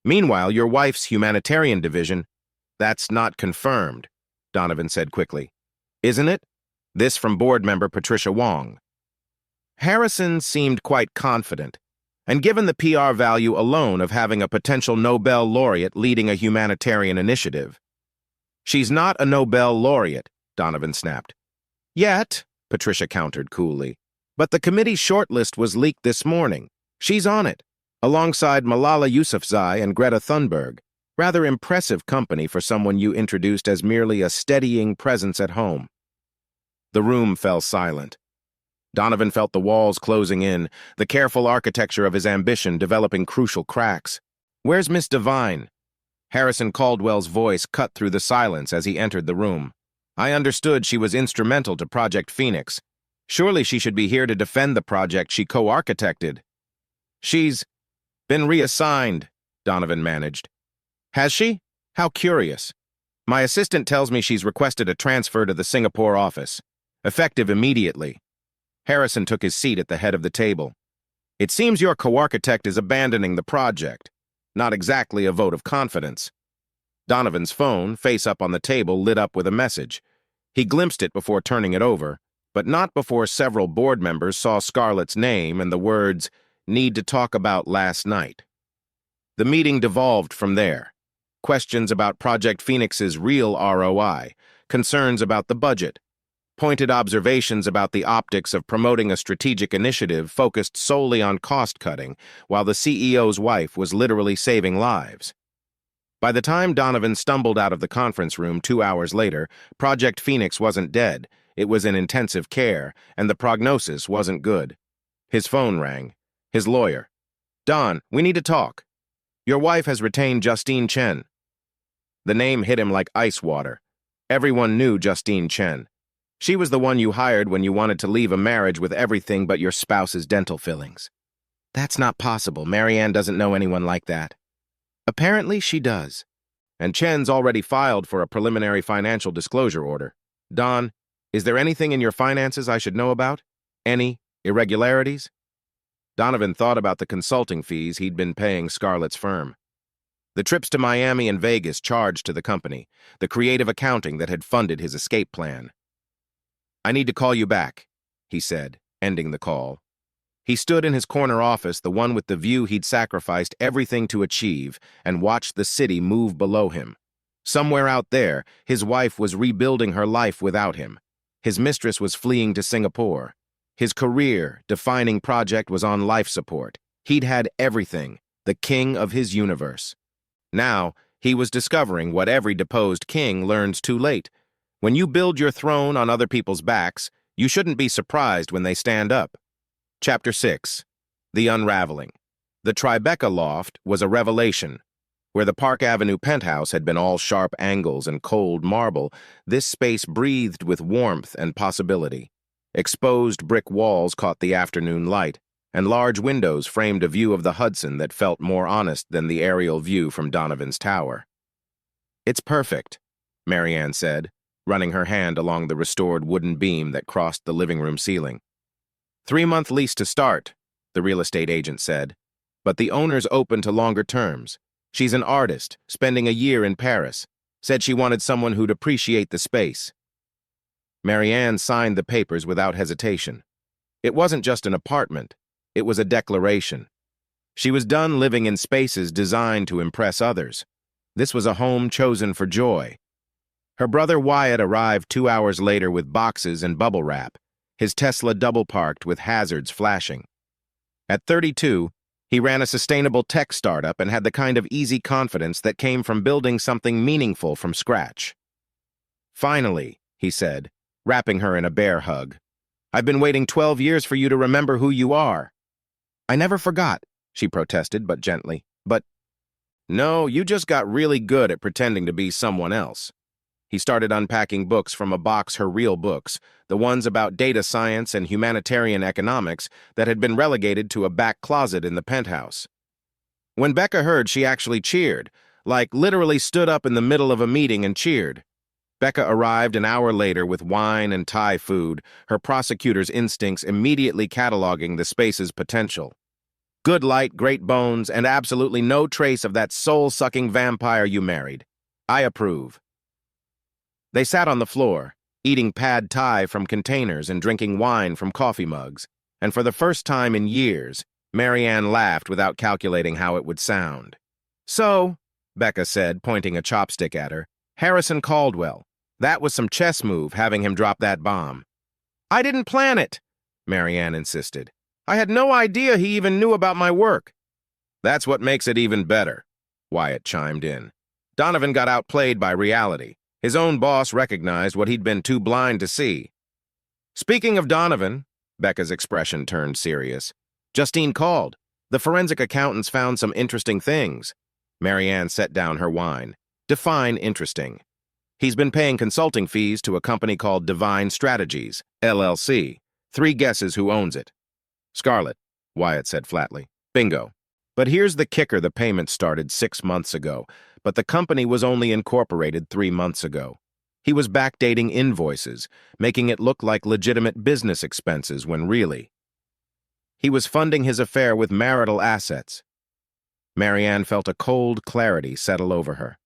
Meanwhile, your wife's humanitarian division, that's not confirmed, Donovan said quickly. Isn't it? This from board member Patricia Wong. Harrison seemed quite confident, and given the PR value alone of having a potential Nobel laureate leading a humanitarian initiative. She's not a Nobel laureate, Donovan snapped. Yet, Patricia countered coolly. But the committee's shortlist was leaked this morning. She's on it, alongside Malala Yousafzai and Greta Thunberg. Rather impressive company for someone you introduced as merely a steadying presence at home. The room fell silent. Donovan felt the walls closing in, the careful architecture of his ambition developing crucial cracks. Where's Miss Devine? Harrison Caldwell's voice cut through the silence as he entered the room. I understood she was instrumental to Project Phoenix. Surely she should be here to defend the project she co-architected. She's been reassigned, Donovan managed. Has she? How curious. My assistant tells me she's requested a transfer to the Singapore office, effective immediately. Harrison took his seat at the head of the table. It seems your co-architect is abandoning the project. Not exactly a vote of confidence. Donovan's phone, face up on the table, lit up with a message. He glimpsed it before turning it over, but not before several board members saw Scarlett's name and the words, "Need to talk about last night." The meeting devolved from there. Questions about Project Phoenix's real ROI, concerns about the budget, pointed observations about the optics of promoting a strategic initiative focused solely on cost-cutting, while the CEO's wife was literally saving lives. By the time Donovan stumbled out of the conference room 2 hours later, Project Phoenix wasn't dead, it was in intensive care, and the prognosis wasn't good. His phone rang. His lawyer. Don, we need to talk. Your wife has retained Justine Chen. The name hit him like ice water. Everyone knew Justine Chen. She was the one you hired when you wanted to leave a marriage with everything but your spouse's dental fillings. That's not possible. Marianne doesn't know anyone like that. Apparently she does. And Chen's already filed for a preliminary financial disclosure order. Don, is there anything in your finances I should know about? Any irregularities? Donovan thought about the consulting fees he'd been paying Scarlett's firm. The trips to Miami and Vegas charged to the company, the creative accounting that had funded his escape plan. I need to call you back, he said, ending the call. He stood in his corner office, the one with the view he'd sacrificed everything to achieve, and watched the city move below him. Somewhere out there, his wife was rebuilding her life without him. His mistress was fleeing to Singapore. His career-defining project was on life support. He'd had everything, the king of his universe. Now, he was discovering what every deposed king learns too late. When you build your throne on other people's backs, you shouldn't be surprised when they stand up. Chapter 6. The Unraveling. The Tribeca loft was a revelation. Where the Park Avenue penthouse had been all sharp angles and cold marble, this space breathed with warmth and possibility. Exposed brick walls caught the afternoon light, and large windows framed a view of the Hudson that felt more honest than the aerial view from Donovan's tower. It's perfect, Marianne said, running her hand along the restored wooden beam that crossed the living room ceiling. 3-month lease to start, the real estate agent said, but the owner's open to longer terms. She's an artist, spending a year in Paris. Said she wanted someone who'd appreciate the space. Marianne signed the papers without hesitation. It wasn't just an apartment. It was a declaration. She was done living in spaces designed to impress others. This was a home chosen for joy. Her brother Wyatt arrived 2 hours later with boxes and bubble wrap, his Tesla double-parked with hazards flashing. At 32, he ran a sustainable tech startup and had the kind of easy confidence that came from building something meaningful from scratch. Finally, he said, wrapping her in a bear hug. I've been waiting 12 years for you to remember who you are. I never forgot, she protested, but gently. But, no, you just got really good at pretending to be someone else. He started unpacking books from a box, her real books, the ones about data science and humanitarian economics that had been relegated to a back closet in the penthouse. When Becca heard, she actually cheered, like literally stood up in the middle of a meeting and cheered. Becca arrived an hour later with wine and Thai food, her prosecutor's instincts immediately cataloging the space's potential. Good light, great bones, and absolutely no trace of that soul-sucking vampire you married. I approve. They sat on the floor, eating pad Thai from containers and drinking wine from coffee mugs, and for the first time in years, Marianne laughed without calculating how it would sound. So, Becca said, pointing a chopstick at her, Harrison Caldwell. That was some chess move, having him drop that bomb. I didn't plan it, Marianne insisted. I had no idea he even knew about my work. That's what makes it even better, Wyatt chimed in. Donovan got outplayed by reality. His own boss recognized what he'd been too blind to see. Speaking of Donovan, Becca's expression turned serious. Justine called. The forensic accountants found some interesting things. Marianne set down her wine. Define interesting. He's been paying consulting fees to a company called Divine Strategies, LLC. 3 guesses who owns it. Scarlett, Wyatt said flatly. Bingo. But here's the kicker: the payment started 6 months ago, but the company was only incorporated 3 months ago. He was backdating invoices, making it look like legitimate business expenses when really, he was funding his affair with marital assets. Marianne felt a cold clarity settle over her.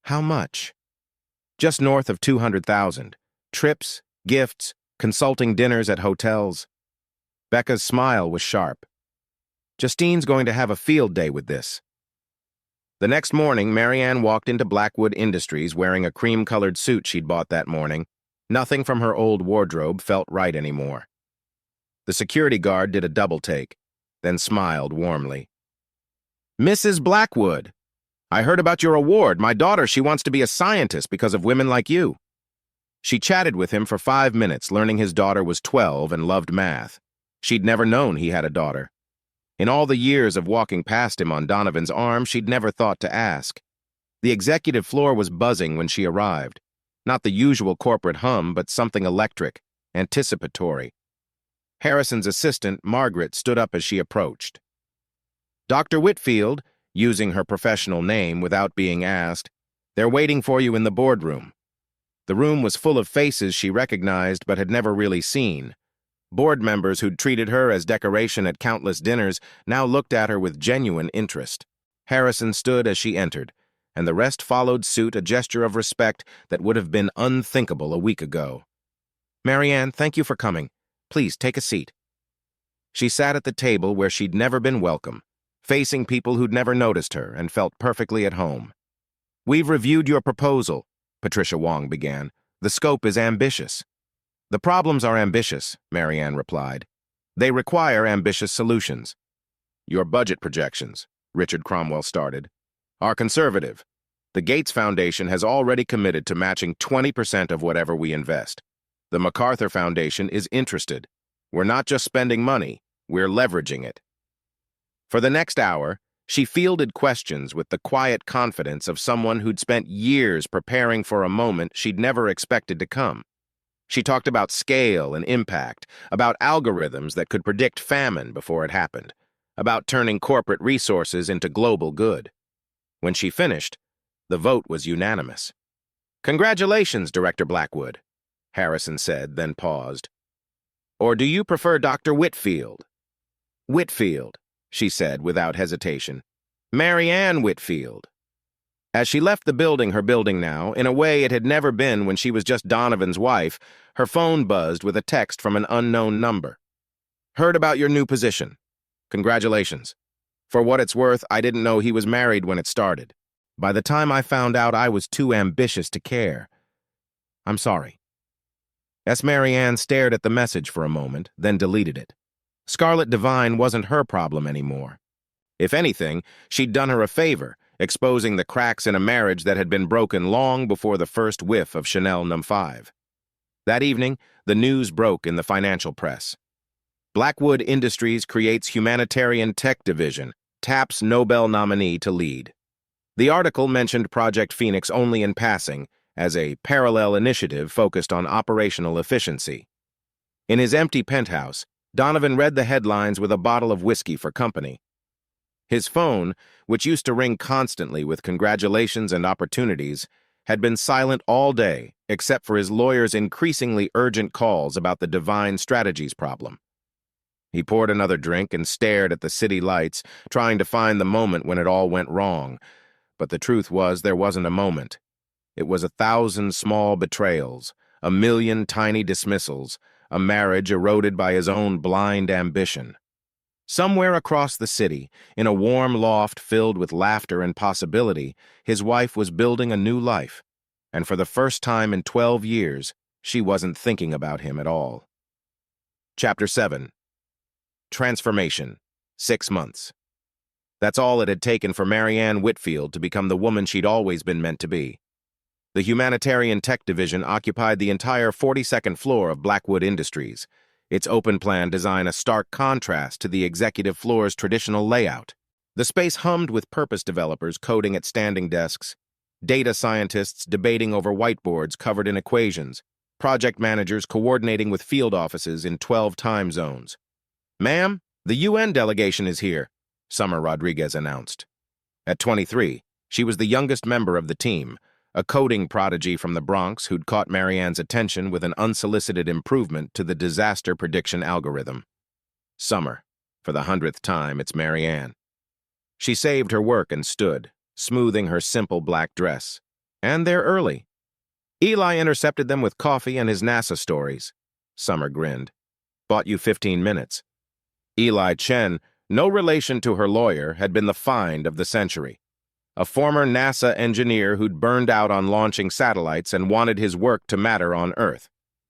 How much? Just north of 200,000. Trips, gifts, consulting dinners at hotels. Becca's smile was sharp. Justine's going to have a field day with this. The next morning, Marianne walked into Blackwood Industries wearing a cream-colored suit she'd bought that morning. Nothing from her old wardrobe felt right anymore. The security guard did a double-take, then smiled warmly. Mrs. Blackwood, I heard about your award. My daughter, she wants to be a scientist because of women like you. She chatted with him for 5 minutes, learning his daughter was 12 and loved math. She'd never known he had a daughter. In all the years of walking past him on Donovan's arm, she'd never thought to ask. The executive floor was buzzing when she arrived. Not the usual corporate hum, but something electric, anticipatory. Harrison's assistant, Margaret, stood up as she approached. Dr. Whitfield, using her professional name without being asked, they're waiting for you in the boardroom. The room was full of faces she recognized but had never really seen. Board members who'd treated her as decoration at countless dinners now looked at her with genuine interest. Harrison stood as she entered, and the rest followed suit, a gesture of respect that would have been unthinkable a week ago. Marianne, thank you for coming. Please take a seat. She sat at the table where she'd never been welcome, facing people who'd never noticed her and felt perfectly at home. We've reviewed your proposal, Patricia Wong began. The scope is ambitious. The problems are ambitious, Marianne replied. They require ambitious solutions. Your budget projections, Richard Cromwell started, are conservative. The Gates Foundation has already committed to matching 20% of whatever we invest. The MacArthur Foundation is interested. We're not just spending money, we're leveraging it. For the next hour, she fielded questions with the quiet confidence of someone who'd spent years preparing for a moment she'd never expected to come. She talked about scale and impact, about algorithms that could predict famine before it happened, about turning corporate resources into global good. When she finished, the vote was unanimous. Congratulations, Director Blackwood, Harrison said, then paused. Or do you prefer Dr. Whitfield? Whitfield, she said without hesitation. Marianne Whitfield. As she left the building, her building now, in a way it had never been when she was just Donovan's wife, her phone buzzed with a text from an unknown number. Heard about your new position. Congratulations. For what it's worth, I didn't know he was married when it started. By the time I found out, I was too ambitious to care. I'm sorry. Marianne stared at the message for a moment, then deleted it. Scarlett Devine wasn't her problem anymore. If anything, she'd done her a favor, exposing the cracks in a marriage that had been broken long before the first whiff of Chanel No. 5. That evening, the news broke in the financial press. Blackwood Industries creates humanitarian tech division, taps Nobel nominee to lead. The article mentioned Project Phoenix only in passing, as a parallel initiative focused on operational efficiency. In his empty penthouse, Donovan read the headlines with a bottle of whiskey for company. His phone, which used to ring constantly with congratulations and opportunities, had been silent all day except for his lawyer's increasingly urgent calls about the divine strategies problem. He poured another drink and stared at the city lights, trying to find the moment when it all went wrong. But the truth was there wasn't a moment. It was 1,000 small betrayals, 1,000,000 tiny dismissals, a marriage eroded by his own blind ambition. Somewhere across the city, in a warm loft filled with laughter and possibility, his wife was building a new life, and for the first time in 12 years, she wasn't thinking about him at all. Chapter 7. Transformation. 6 months. That's all it had taken for Marianne Whitfield to become the woman she'd always been meant to be. The Humanitarian Tech Division occupied the entire 42nd floor of Blackwood Industries, its open-plan design a stark contrast to the executive floor's traditional layout. The space hummed with purpose developers coding at standing desks, data scientists debating over whiteboards covered in equations, project managers coordinating with field offices in 12 time zones. "Ma'am, the UN delegation is here," Summer Rodriguez announced. At 23, she was the youngest member of the team, a coding prodigy from the Bronx who'd caught Marianne's attention with an unsolicited improvement to the disaster prediction algorithm. Summer. For the 100th time, it's Marianne. She saved her work and stood, smoothing her simple black dress. And they're early. Eli intercepted them with coffee and his NASA stories. Summer grinned. Bought you 15 minutes. Eli Chen, no relation to her lawyer, had been the find of the century. A former NASA engineer who'd burned out on launching satellites and wanted his work to matter on Earth.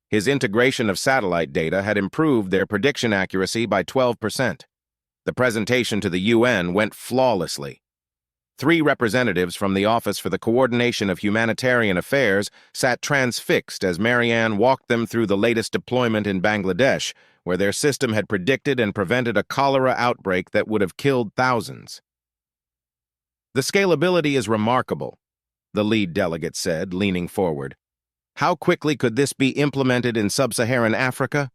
His integration of satellite data had improved their prediction accuracy by 12%. The presentation to the UN went flawlessly. 3 representatives from the Office for the Coordination of Humanitarian Affairs sat transfixed as Marianne walked them through the latest deployment in Bangladesh, where their system had predicted and prevented a cholera outbreak that would have killed thousands. "The scalability is remarkable," the lead delegate said, leaning forward. "How quickly could this be implemented in sub-Saharan Africa?"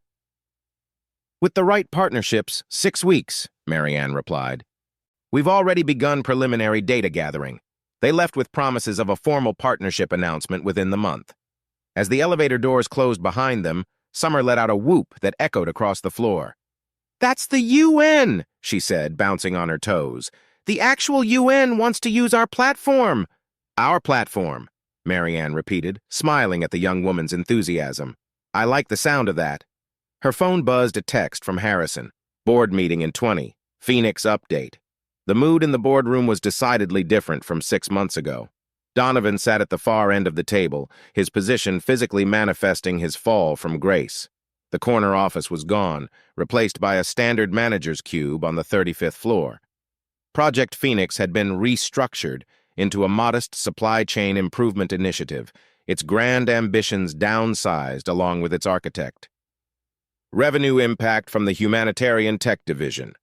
"With the right partnerships, 6 weeks," Marianne replied. "We've already begun preliminary data gathering." They left with promises of a formal partnership announcement within the month. As the elevator doors closed behind them, Summer let out a whoop that echoed across the floor. "That's the UN," she said, bouncing on her toes. "The actual UN wants to use our platform." "Our platform," Marianne repeated, smiling at the young woman's enthusiasm. "I like the sound of that." Her phone buzzed a text from Harrison. "Board meeting in 20. Phoenix update." The mood in the boardroom was decidedly different from 6 months ago. Donovan sat at the far end of the table, his position physically manifesting his fall from grace. The corner office was gone, replaced by a standard manager's cube on the 35th floor. Project Phoenix had been restructured into a modest supply chain improvement initiative, its grand ambitions downsized along with its architect. "Revenue impact from the Humanitarian Tech Division,"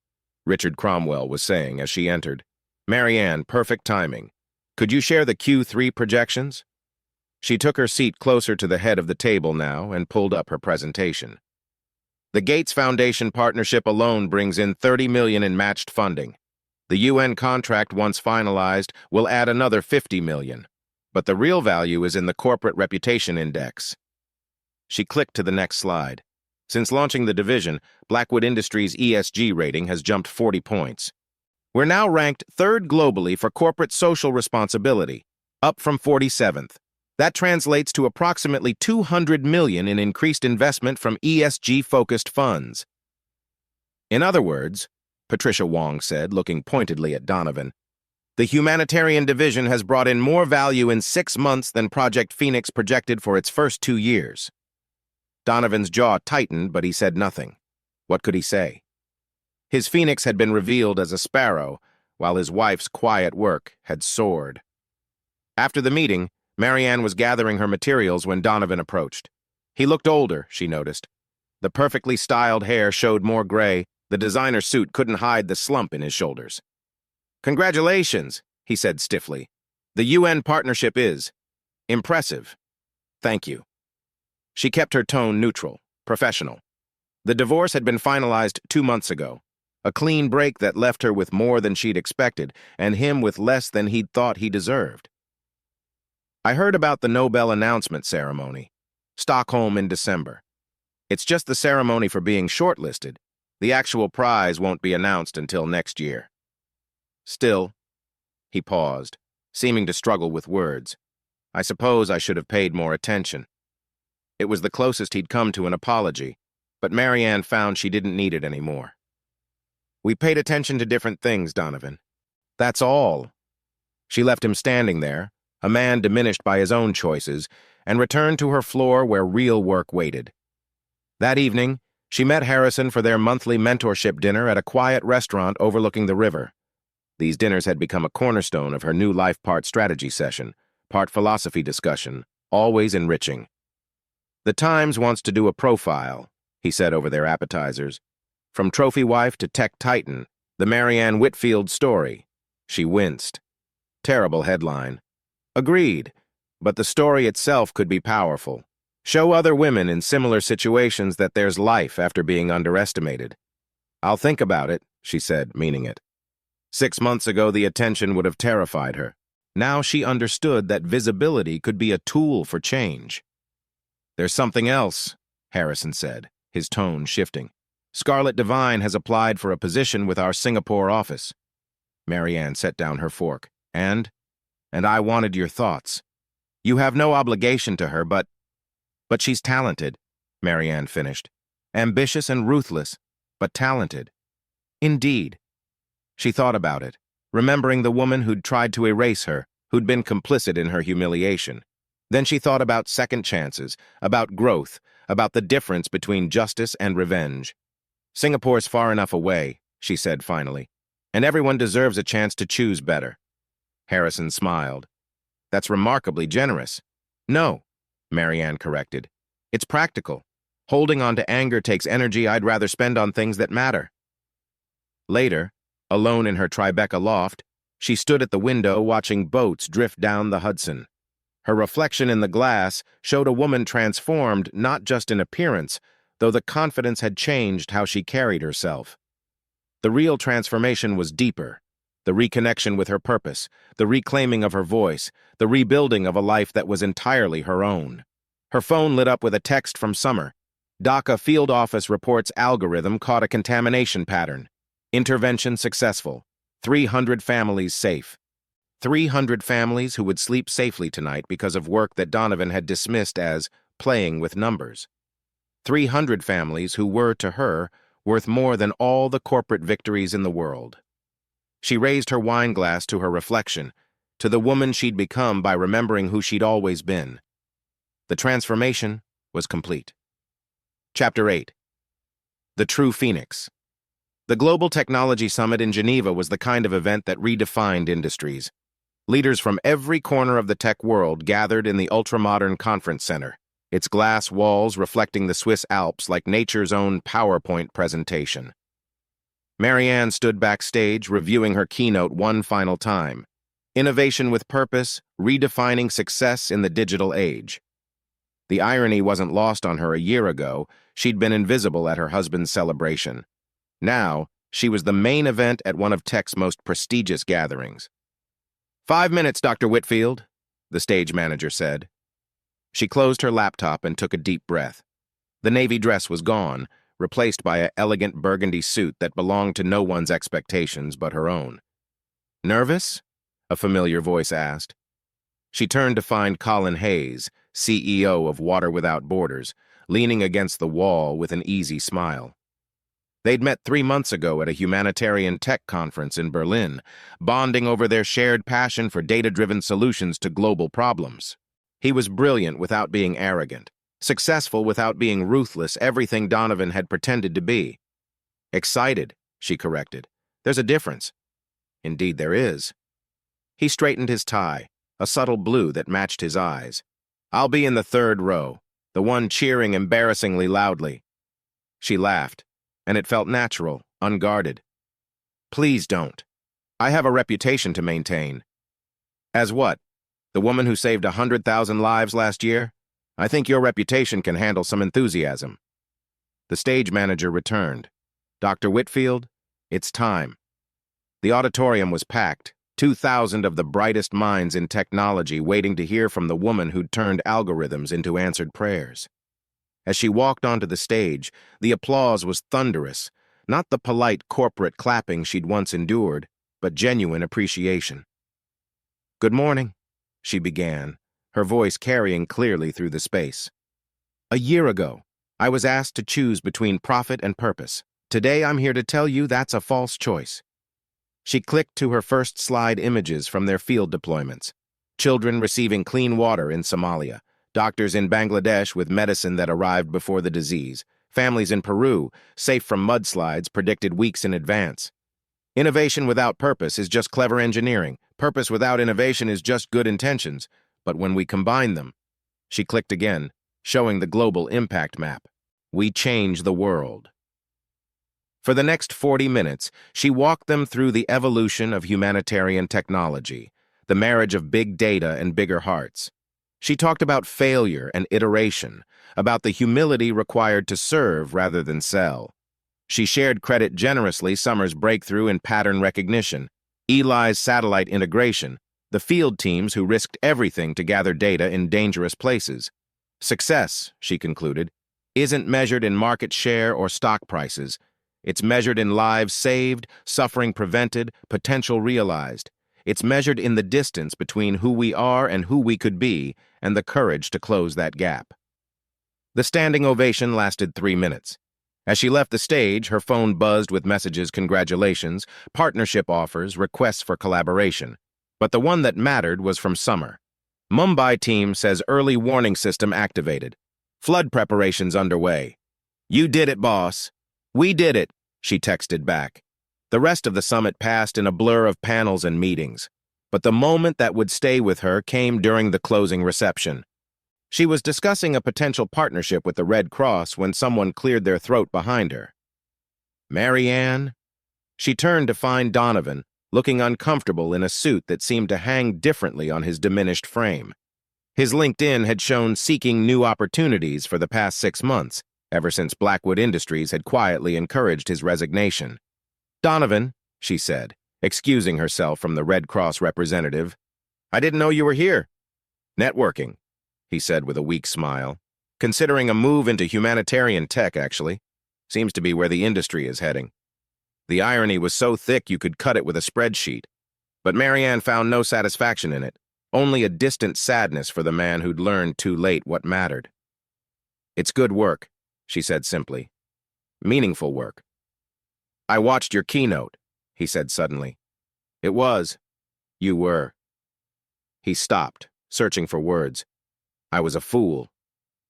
Richard Cromwell was saying as she entered. "Marianne, perfect timing. Could you share the Q3 projections?" She took her seat closer to the head of the table now and pulled up her presentation. "The Gates Foundation partnership alone brings in $30 million in matched funding. The UN contract, once finalized, will add another $50 million. But the real value is in the Corporate Reputation Index." She clicked to the next slide. Since launching the division, Blackwood Industries' ESG rating has jumped 40 points. "We're now ranked 3rd globally for corporate social responsibility, up from 47th. That translates to approximately $200 million in increased investment from ESG-focused funds." "In other words," Patricia Wong said, looking pointedly at Donovan, "the Humanitarian Division has brought in more value in 6 months than Project Phoenix projected for its first 2 years. Donovan's jaw tightened, but he said nothing. What could he say? His Phoenix had been revealed as a sparrow, while his wife's quiet work had soared. After the meeting, Marianne was gathering her materials when Donovan approached. He looked older, she noticed. The perfectly styled hair showed more gray. The designer suit couldn't hide the slump in his shoulders. "Congratulations," he said stiffly. "The UN partnership is impressive. Thank you." She kept her tone neutral, professional. The divorce had been finalized 2 months ago, a clean break that left her with more than she'd expected and him with less than he'd thought he deserved. "I heard about the Nobel announcement ceremony. Stockholm in December. It's just the ceremony for being shortlisted. The actual prize won't be announced until next year." Still, he paused, seeming to struggle with words. I suppose I should have paid more attention. It was the closest he'd come to an apology, but Marianne found she didn't need it anymore. "We paid attention to different things, Donovan. That's all." She left him standing there, a man diminished by his own choices, and returned to her floor where real work waited. That evening, she met Harrison for their monthly mentorship dinner at a quiet restaurant overlooking the river. These dinners had become a cornerstone of her new life, part strategy session, part philosophy discussion, always enriching. "The Times wants to do a profile," he said over their appetizers. "From trophy wife to tech titan, the Marianne Whitfield story." She winced. Terrible headline. Agreed, but the story itself could be powerful. Show other women in similar situations that there's life after being underestimated. "I'll think about it," she said, meaning it. 6 months ago, the attention would have terrified her. Now she understood that visibility could be a tool for change. "There's something else," Harrison said, his tone shifting. "Scarlett Devine has applied for a position with our Singapore office." Marianne set down her fork. And I wanted your thoughts. You have no obligation to her, but she's talented," Marianne finished. "Ambitious and ruthless, but talented." "Indeed." She thought about it, remembering the woman who'd tried to erase her, who'd been complicit in her humiliation. Then she thought about second chances, about growth, about the difference between justice and revenge. "Singapore's far enough away," she said finally, "and everyone deserves a chance to choose better." Harrison smiled. "That's remarkably generous." "No," Marianne corrected. "It's practical. Holding on to anger takes energy I'd rather spend on things that matter." Later, alone in her Tribeca loft, she stood at the window watching boats drift down the Hudson. Her reflection in the glass showed a woman transformed not just in appearance, though the confidence had changed how she carried herself. The real transformation was deeper, the reconnection with her purpose, the reclaiming of her voice, the rebuilding of a life that was entirely her own. Her phone lit up with a text from Summer. "Dhaka Field Office reports algorithm caught a contamination pattern. Intervention successful. 300 families safe." 300 families who would sleep safely tonight because of work that Donovan had dismissed as playing with numbers. 300 families who were, to her, worth more than all the corporate victories in the world. She raised her wine glass to her reflection, to the woman she'd become by remembering who she'd always been. The transformation was complete. Chapter 8. The True Phoenix. The Global Technology Summit in Geneva was the kind of event that redefined industries. Leaders from every corner of the tech world gathered in the ultra-modern conference center, its glass walls reflecting the Swiss Alps like nature's own PowerPoint presentation. Marianne stood backstage, reviewing her keynote one final time. Innovation with purpose, redefining success in the digital age. The irony wasn't lost on her a year ago. She'd been invisible at her husband's celebration. Now, she was the main event at one of tech's most prestigious gatherings. 5 minutes, Dr. Whitfield, the stage manager said. She closed her laptop and took a deep breath. The navy dress was gone, replaced by an elegant burgundy suit that belonged to no one's expectations but her own. "Nervous?" a familiar voice asked. She turned to find Colin Hayes, CEO of Water Without Borders, leaning against the wall with an easy smile. They'd met 3 months ago at a humanitarian tech conference in Berlin, bonding over their shared passion for data-driven solutions to global problems. He was brilliant without being arrogant, successful without being ruthless, everything Donovan had pretended to be. "Excited," she corrected. "There's a difference." "Indeed there is." He straightened his tie, a subtle blue that matched his eyes. "I'll be in the 3rd row, the one cheering embarrassingly loudly." She laughed, and it felt natural, unguarded. Please don't. I have a reputation to maintain. As what? The woman who saved 100,000 lives last year? I think your reputation can handle some enthusiasm. The stage manager returned. Dr. Whitfield, it's time. The auditorium was packed, 2,000 of the brightest minds in technology waiting to hear from the woman who'd turned algorithms into answered prayers. As she walked onto the stage, the applause was thunderous, not the polite corporate clapping she'd once endured, but genuine appreciation. Good morning, she began, her voice carrying clearly through the space. A year ago, I was asked to choose between profit and purpose. Today, I'm here to tell you that's a false choice. She clicked to her first slide images from their field deployments. Children receiving clean water in Somalia, doctors in Bangladesh with medicine that arrived before the disease, families in Peru, safe from mudslides predicted weeks in advance. Innovation without purpose is just clever engineering. Purpose without innovation is just good intentions. But when we combine them, she clicked again, showing the global impact map. We change the world. For the next 40 minutes, she walked them through the evolution of humanitarian technology, the marriage of big data and bigger hearts. She talked about failure and iteration, about the humility required to serve rather than sell. She shared credit generously Summer's breakthrough in pattern recognition, Eli's satellite integration, the field teams who risked everything to gather data in dangerous places. Success, she concluded, isn't measured in market share or stock prices. It's measured in lives saved, suffering prevented, potential realized. It's measured in the distance between who we are and who we could be, and the courage to close that gap. The standing ovation lasted 3 minutes. As she left the stage, her phone buzzed with messages, congratulations, partnership offers, requests for collaboration. But the one that mattered was from Summer. Mumbai team says early warning system activated. Flood preparations underway. You did it, boss. We did it, she texted back. The rest of the summit passed in a blur of panels and meetings. But the moment that would stay with her came during the closing reception. She was discussing a potential partnership with the Red Cross when someone cleared their throat behind her. Marianne? She turned to find Donovan, looking uncomfortable in a suit that seemed to hang differently on his diminished frame. His LinkedIn had shown seeking new opportunities for the past 6 months, ever since Blackwood Industries had quietly encouraged his resignation. Donovan, she said, excusing herself from the Red Cross representative. I didn't know you were here. Networking, he said with a weak smile. Considering a move into humanitarian tech, actually. Seems to be where the industry is heading. The irony was so thick you could cut it with a spreadsheet. But Marianne found no satisfaction in it, only a distant sadness for the man who'd learned too late what mattered. It's good work, she said simply. Meaningful work. I watched your keynote, he said suddenly. It was. You were. He stopped, searching for words. I was a fool.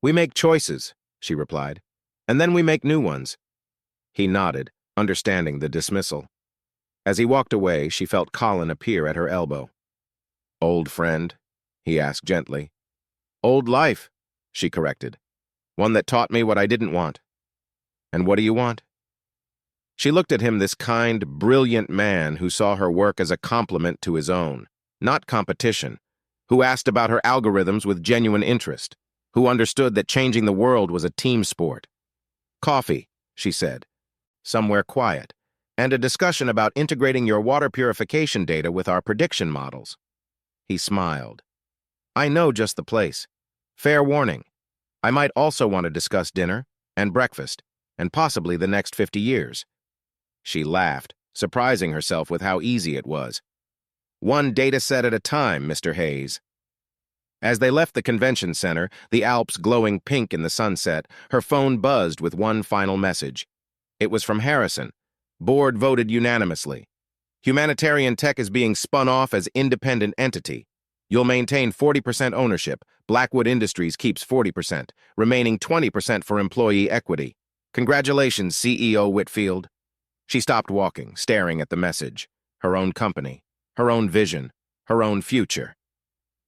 We make choices, she replied, and then we make new ones. He nodded, understanding the dismissal. As he walked away, she felt Colin appear at her elbow. Old friend, he asked gently. Old life, she corrected. One that taught me what I didn't want. And what do you want? She looked at him, this kind, brilliant man who saw her work as a complement to his own, not competition, who asked about her algorithms with genuine interest, who understood that changing the world was a team sport. Coffee, she said, somewhere quiet, and a discussion about integrating your water purification data with our prediction models. He smiled. I know just the place. Fair warning. I might also want to discuss dinner and breakfast, and possibly the next 50 years. She laughed, surprising herself with how easy it was. One data set at a time, Mr. Hayes. As they left the convention center, the Alps glowing pink in the sunset, her phone buzzed with one final message. It was from Harrison. Board voted unanimously. Humanitarian tech is being spun off as independent entity. You'll maintain 40% ownership. Blackwood Industries keeps 40%, remaining 20% for employee equity. Congratulations, CEO Whitfield. She stopped walking, staring at the message. Her own company, her own vision, her own future.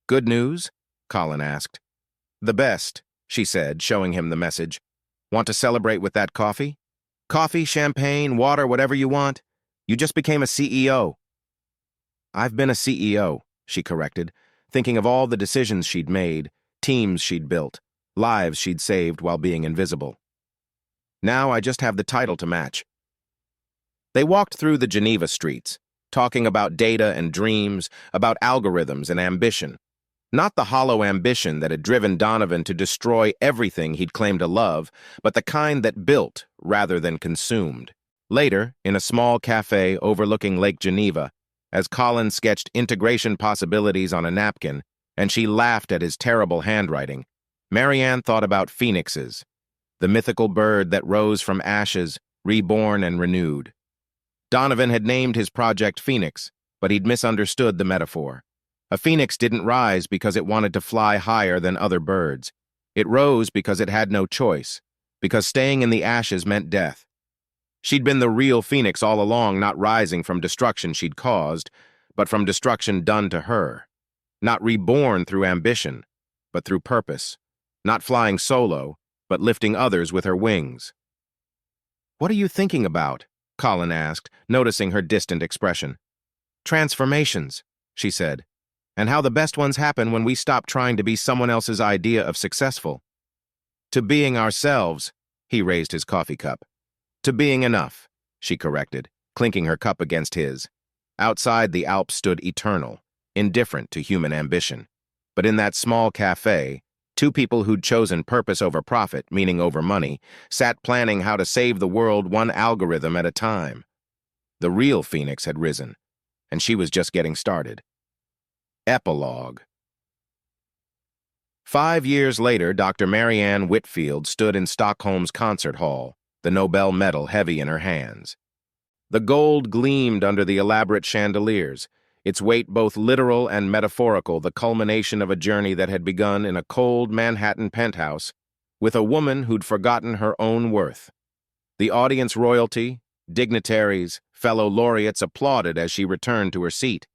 Good news? Colin asked. The best, she said, showing him the message. Want to celebrate with that coffee? Coffee, champagne, water, whatever you want. You just became a CEO. I've been a CEO, she corrected, thinking of all the decisions she'd made, teams she'd built, lives she'd saved while being invisible. Now I just have the title to match. They walked through the Geneva streets, talking about data and dreams, about algorithms and ambition. Not the hollow ambition that had driven Donovan to destroy everything he'd claimed to love, but the kind that built rather than consumed. Later, in a small cafe overlooking Lake Geneva, as Colin sketched integration possibilities on a napkin, and she laughed at his terrible handwriting, Marianne thought about phoenixes, the mythical bird that rose from ashes, reborn and renewed. Donovan had named his project Phoenix, but he'd misunderstood the metaphor. A phoenix didn't rise because it wanted to fly higher than other birds. It rose because it had no choice, because staying in the ashes meant death. She'd been the real phoenix all along, not rising from destruction she'd caused, but from destruction done to her. Not reborn through ambition, but through purpose. Not flying solo, but lifting others with her wings. "What are you thinking about?" Colin asked, noticing her distant expression. "Transformations," she said, "and how the best ones happen when we stop trying to be someone else's idea of successful." "To being ourselves," he raised his coffee cup. "To being enough," she corrected, clinking her cup against his. Outside, the Alps stood eternal, indifferent to human ambition. But in that small cafe, two people who'd chosen purpose over profit, meaning over money, sat planning how to save the world one algorithm at a time. The real Phoenix had risen, and she was just getting started. Epilogue. 5 years later, Dr. Marianne Whitfield stood in Stockholm's concert hall, the Nobel medal heavy in her hands. The gold gleamed under the elaborate chandeliers, its weight both literal and metaphorical, the culmination of a journey that had begun in a cold Manhattan penthouse with a woman who'd forgotten her own worth. The audience royalty, dignitaries, fellow laureates applauded as she returned to her seat.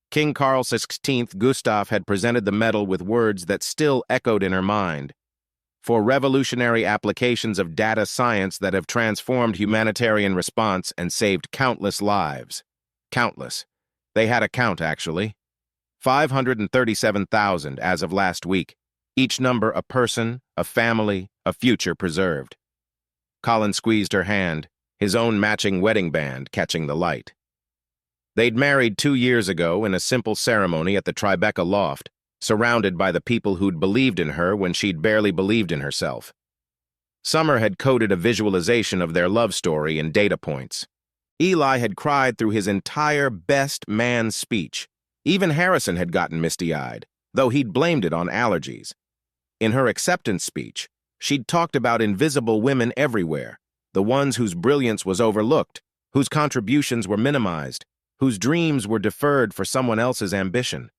King Carl XVI Gustav had presented the medal with words that still echoed in her mind. "For revolutionary applications of data science that have transformed humanitarian response and saved countless lives." Countless. They had a count, actually. 537,000 as of last week, each number a person, a family, a future preserved. Colin squeezed her hand, his own matching wedding band catching the light. They'd married 2 years ago in a simple ceremony at the Tribeca loft, surrounded by the people who'd believed in her when she'd barely believed in herself. Summer had coded a visualization of their love story in data points. Eli had cried through his entire best man speech. Even Harrison had gotten misty-eyed, though he'd blamed it on allergies. In her acceptance speech, she'd talked about invisible women everywhere, the ones whose brilliance was overlooked, whose contributions were minimized, whose dreams were deferred for someone else's ambition.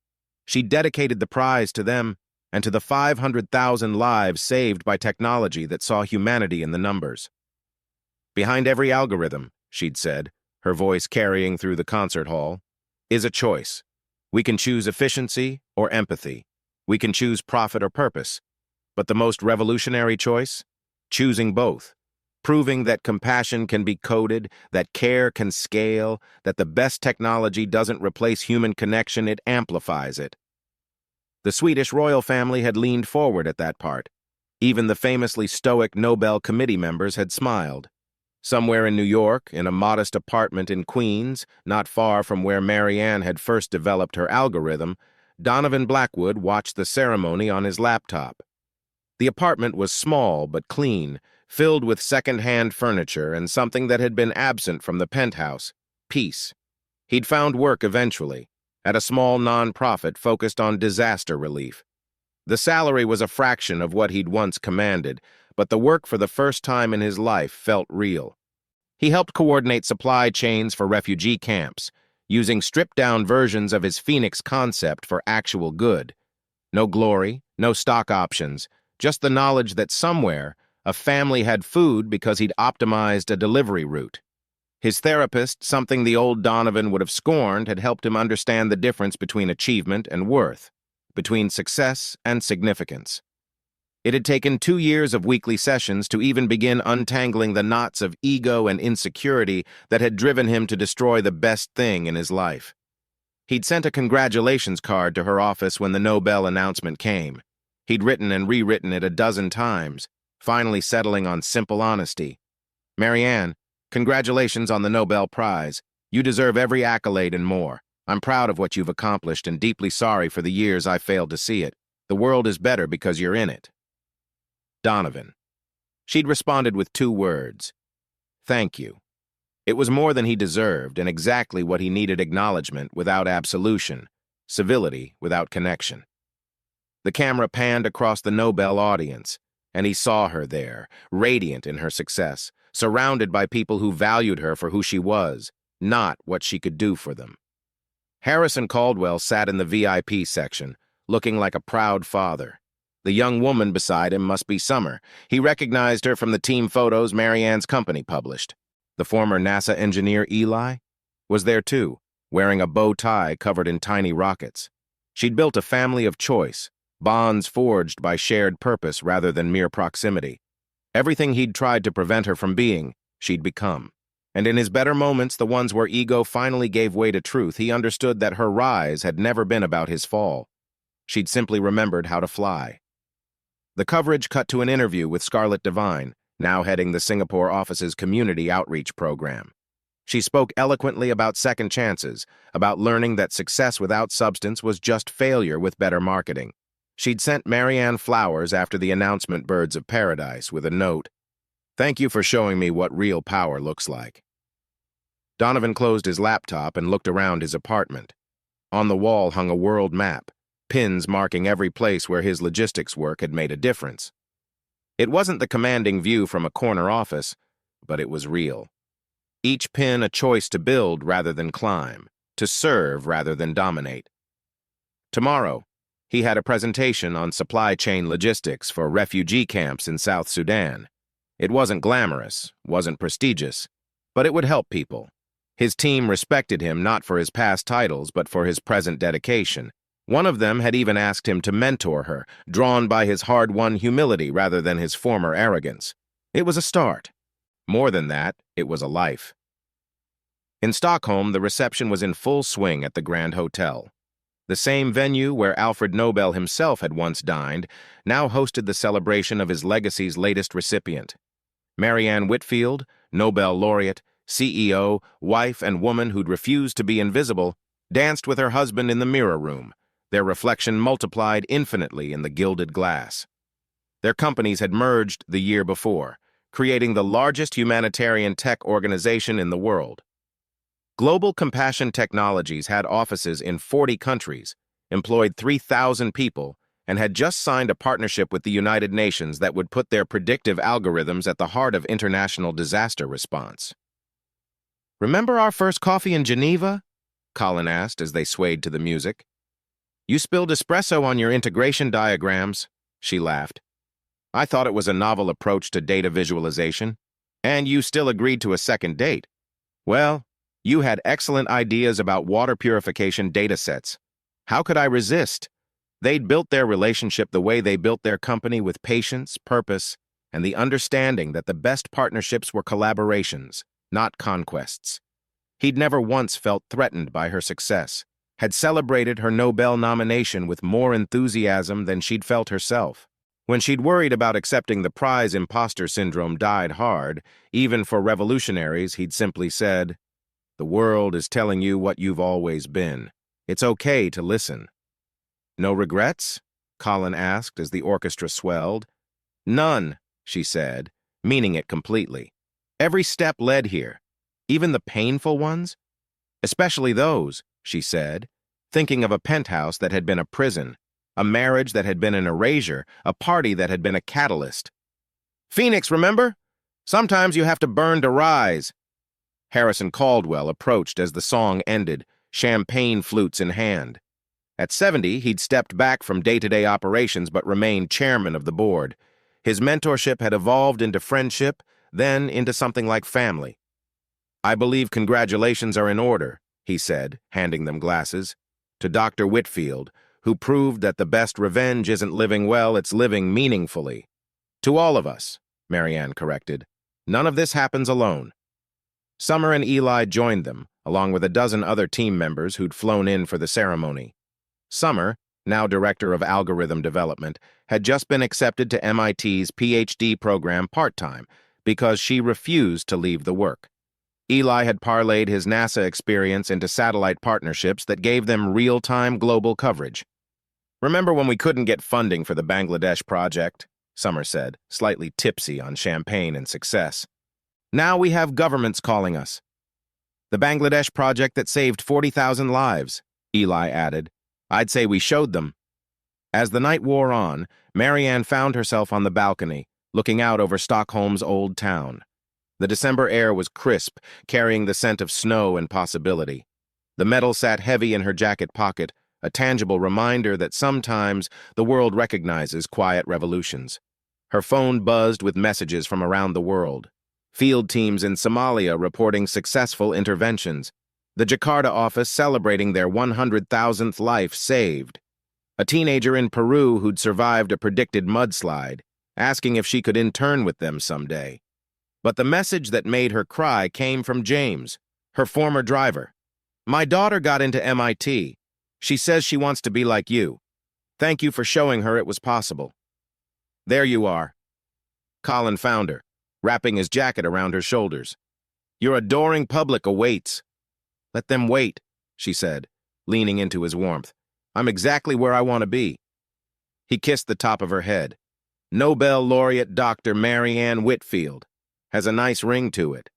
She dedicated the prize to them and to the 500,000 lives saved by technology that saw humanity in the numbers. "Behind every algorithm," she'd said, her voice carrying through the concert hall, "is a choice. We can choose efficiency or empathy. We can choose profit or purpose. But the most revolutionary choice? Choosing both. Proving that compassion can be coded, that care can scale, that the best technology doesn't replace human connection, it amplifies it." The Swedish royal family had leaned forward at that part. Even the famously stoic Nobel committee members had smiled. Somewhere in New York, in a modest apartment in Queens, not far from where Marianne had first developed her algorithm, Donovan Blackwood watched the ceremony on his laptop. The apartment was small but clean, filled with second-hand furniture and something that had been absent from the penthouse: peace. He'd found work eventually, at a small non-profit focused on disaster relief. The salary was a fraction of what he'd once commanded, but the work for the first time in his life felt real. He helped coordinate supply chains for refugee camps, using stripped-down versions of his Phoenix concept for actual good. No glory, no stock options, just the knowledge that somewhere a family had food because he'd optimized a delivery route. His therapist, something the old Donovan would have scorned, had helped him understand the difference between achievement and worth, between success and significance. It had taken 2 years of weekly sessions to even begin untangling the knots of ego and insecurity that had driven him to destroy the best thing in his life. He'd sent a congratulations card to her office when the Nobel announcement came. He'd written and rewritten it a dozen times, finally settling on simple honesty. "Marianne, congratulations on the Nobel Prize. You deserve every accolade and more. I'm proud of what you've accomplished and deeply sorry for the years I failed to see it. The world is better because you're in it." Donovan. She'd responded with 2 words. "Thank you." It was more than he deserved and exactly what he needed: acknowledgement without absolution, civility without connection. The camera panned across the Nobel audience, and he saw her there, radiant in her success, surrounded by people who valued her for who she was, not what she could do for them. Harrison Caldwell sat in the VIP section, looking like a proud father. The young woman beside him must be Summer. He recognized her from the team photos Marianne's company published. The former NASA engineer Eli was there too, wearing a bow tie covered in tiny rockets. She'd built a family of choice, bonds forged by shared purpose rather than mere proximity. Everything he'd tried to prevent her from being, she'd become. And in his better moments, the ones where ego finally gave way to truth, he understood that her rise had never been about his fall. She'd simply remembered how to fly. The coverage cut to an interview with Scarlett Devine, now heading the Singapore office's community outreach program. She spoke eloquently about second chances, about learning that success without substance was just failure with better marketing. She'd sent Marianne flowers after the announcement Birds of Paradise with a note, "Thank you for showing me what real power looks like." Donovan closed his laptop and looked around his apartment. On the wall hung a world map, pins marking every place where his logistics work had made a difference. It wasn't the commanding view from a corner office, but it was real. Each pin a choice to build rather than climb, to serve rather than dominate. Tomorrow, he had a presentation on supply chain logistics for refugee camps in South Sudan. It wasn't glamorous, wasn't prestigious, but it would help people. His team respected him not for his past titles, but for his present dedication. One of them had even asked him to mentor her, drawn by his hard-won humility rather than his former arrogance. It was a start. More than that, it was a life. In Stockholm, the reception was in full swing at the Grand Hotel. The same venue where Alfred Nobel himself had once dined now hosted the celebration of his legacy's latest recipient. Marianne Whitfield, Nobel laureate, CEO, wife, and woman who'd refused to be invisible, danced with her husband in the mirror room, their reflection multiplied infinitely in the gilded glass. Their companies had merged the year before, creating the largest humanitarian tech organization in the world. Global Compassion Technologies had offices in 40 countries, employed 3,000 people, and had just signed a partnership with the United Nations that would put their predictive algorithms at the heart of international disaster response. "Remember our first coffee in Geneva?" Colin asked as they swayed to the music. "You spilled espresso on your integration diagrams," she laughed. "I thought it was a novel approach to data visualization. And you still agreed to a second date. Well, you had excellent ideas about water purification datasets. How could I resist?" They'd built their relationship the way they built their company, with patience, purpose, and the understanding that the best partnerships were collaborations, not conquests. He'd never once felt threatened by her success, had celebrated her Nobel nomination with more enthusiasm than she'd felt herself. When she'd worried about accepting the prize, imposter syndrome died hard. Even for revolutionaries, he'd simply said, "The world is telling you what you've always been. It's okay to listen." "No regrets?" Colin asked as the orchestra swelled. "None," she said, meaning it completely. "Every step led here, even the painful ones. Especially those," she said, thinking of a penthouse that had been a prison, a marriage that had been an erasure, a party that had been a catalyst. "Phoenix, remember? Sometimes you have to burn to rise." Harrison Caldwell approached as the song ended, champagne flutes in hand. At 70, he'd stepped back from day-to-day operations but remained chairman of the board. His mentorship had evolved into friendship, then into something like family. "I believe congratulations are in order," he said, handing them glasses. To Dr. Whitfield, who proved that the best revenge isn't living well, it's living meaningfully. To all of us, Marianne corrected. None of this happens alone. Summer and Eli joined them, along with a dozen other team members who'd flown in for the ceremony. Summer, now director of algorithm development, had just been accepted to MIT's PhD program part-time because she refused to leave the work. Eli had parlayed his NASA experience into satellite partnerships that gave them real-time global coverage. "Remember when we couldn't get funding for the Bangladesh project?" Summer said, slightly tipsy on champagne and success. "Now we have governments calling us." "The Bangladesh project that saved 40,000 lives," Eli added. "I'd say we showed them." As the night wore on, Marianne found herself on the balcony, looking out over Stockholm's old town. The December air was crisp, carrying the scent of snow and possibility. The metal sat heavy in her jacket pocket, a tangible reminder that sometimes the world recognizes quiet revolutions. Her phone buzzed with messages from around the world. Field teams in Somalia reporting successful interventions. The Jakarta office celebrating their 100,000th life saved. A teenager in Peru who'd survived a predicted mudslide, asking if she could intern with them someday. But the message that made her cry came from James, her former driver. "My daughter got into MIT. She says she wants to be like you. Thank you for showing her it was possible." "There you are." Colin found her, wrapping his jacket around her shoulders. "Your adoring public awaits." "Let them wait," she said, leaning into his warmth. "I'm exactly where I want to be." He kissed the top of her head. "Nobel laureate Dr. Marianne Whitfield. Has a nice ring to it."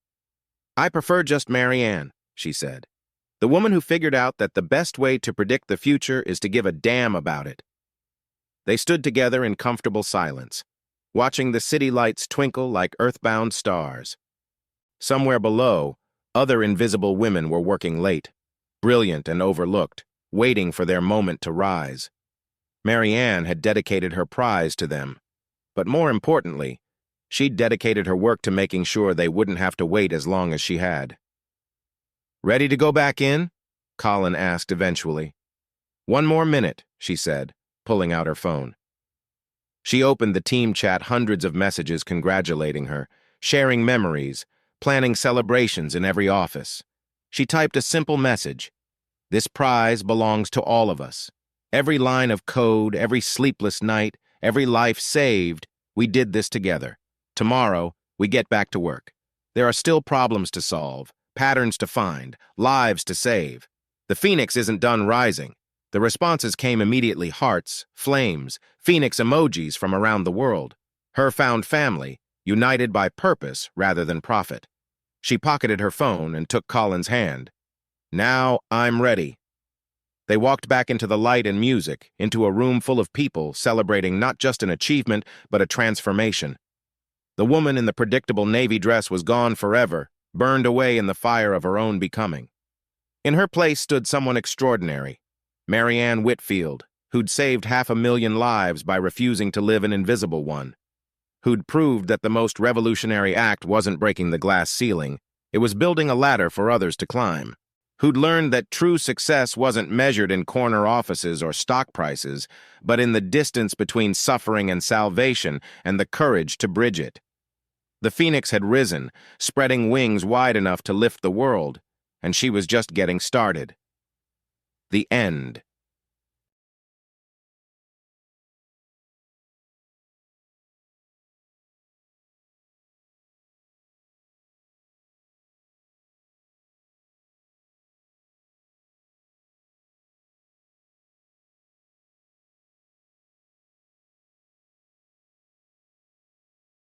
"I prefer just Marianne," she said. "The woman who figured out that the best way to predict the future is to give a damn about it." They stood together in comfortable silence, watching the city lights twinkle like earthbound stars. Somewhere below, other invisible women were working late, brilliant and overlooked, waiting for their moment to rise. Marianne had dedicated her prize to them, but more importantly, she'd dedicated her work to making sure they wouldn't have to wait as long as she had. "Ready to go back in?" Colin asked eventually. "One more minute," she said, pulling out her phone. She opened the team chat, hundreds of messages congratulating her, sharing memories, planning celebrations in every office. She typed a simple message. "This prize belongs to all of us. Every line of code, every sleepless night, every life saved, we did this together. Tomorrow, we get back to work. There are still problems to solve, patterns to find, lives to save. The phoenix isn't done rising." The responses came immediately: hearts, flames, phoenix emojis from around the world. Her found family, united by purpose rather than profit. She pocketed her phone and took Colin's hand. "Now I'm ready." They walked back into the light and music, into a room full of people celebrating not just an achievement, but a transformation. The woman in the predictable navy dress was gone forever, burned away in the fire of her own becoming. In her place stood someone extraordinary, Marianne Whitfield, who'd saved 500,000 lives by refusing to live an invisible one. Who'd proved that the most revolutionary act wasn't breaking the glass ceiling, it was building a ladder for others to climb. Who'd learned that true success wasn't measured in corner offices or stock prices, but in the distance between suffering and salvation and the courage to bridge it. The phoenix had risen, spreading wings wide enough to lift the world, and she was just getting started. The end.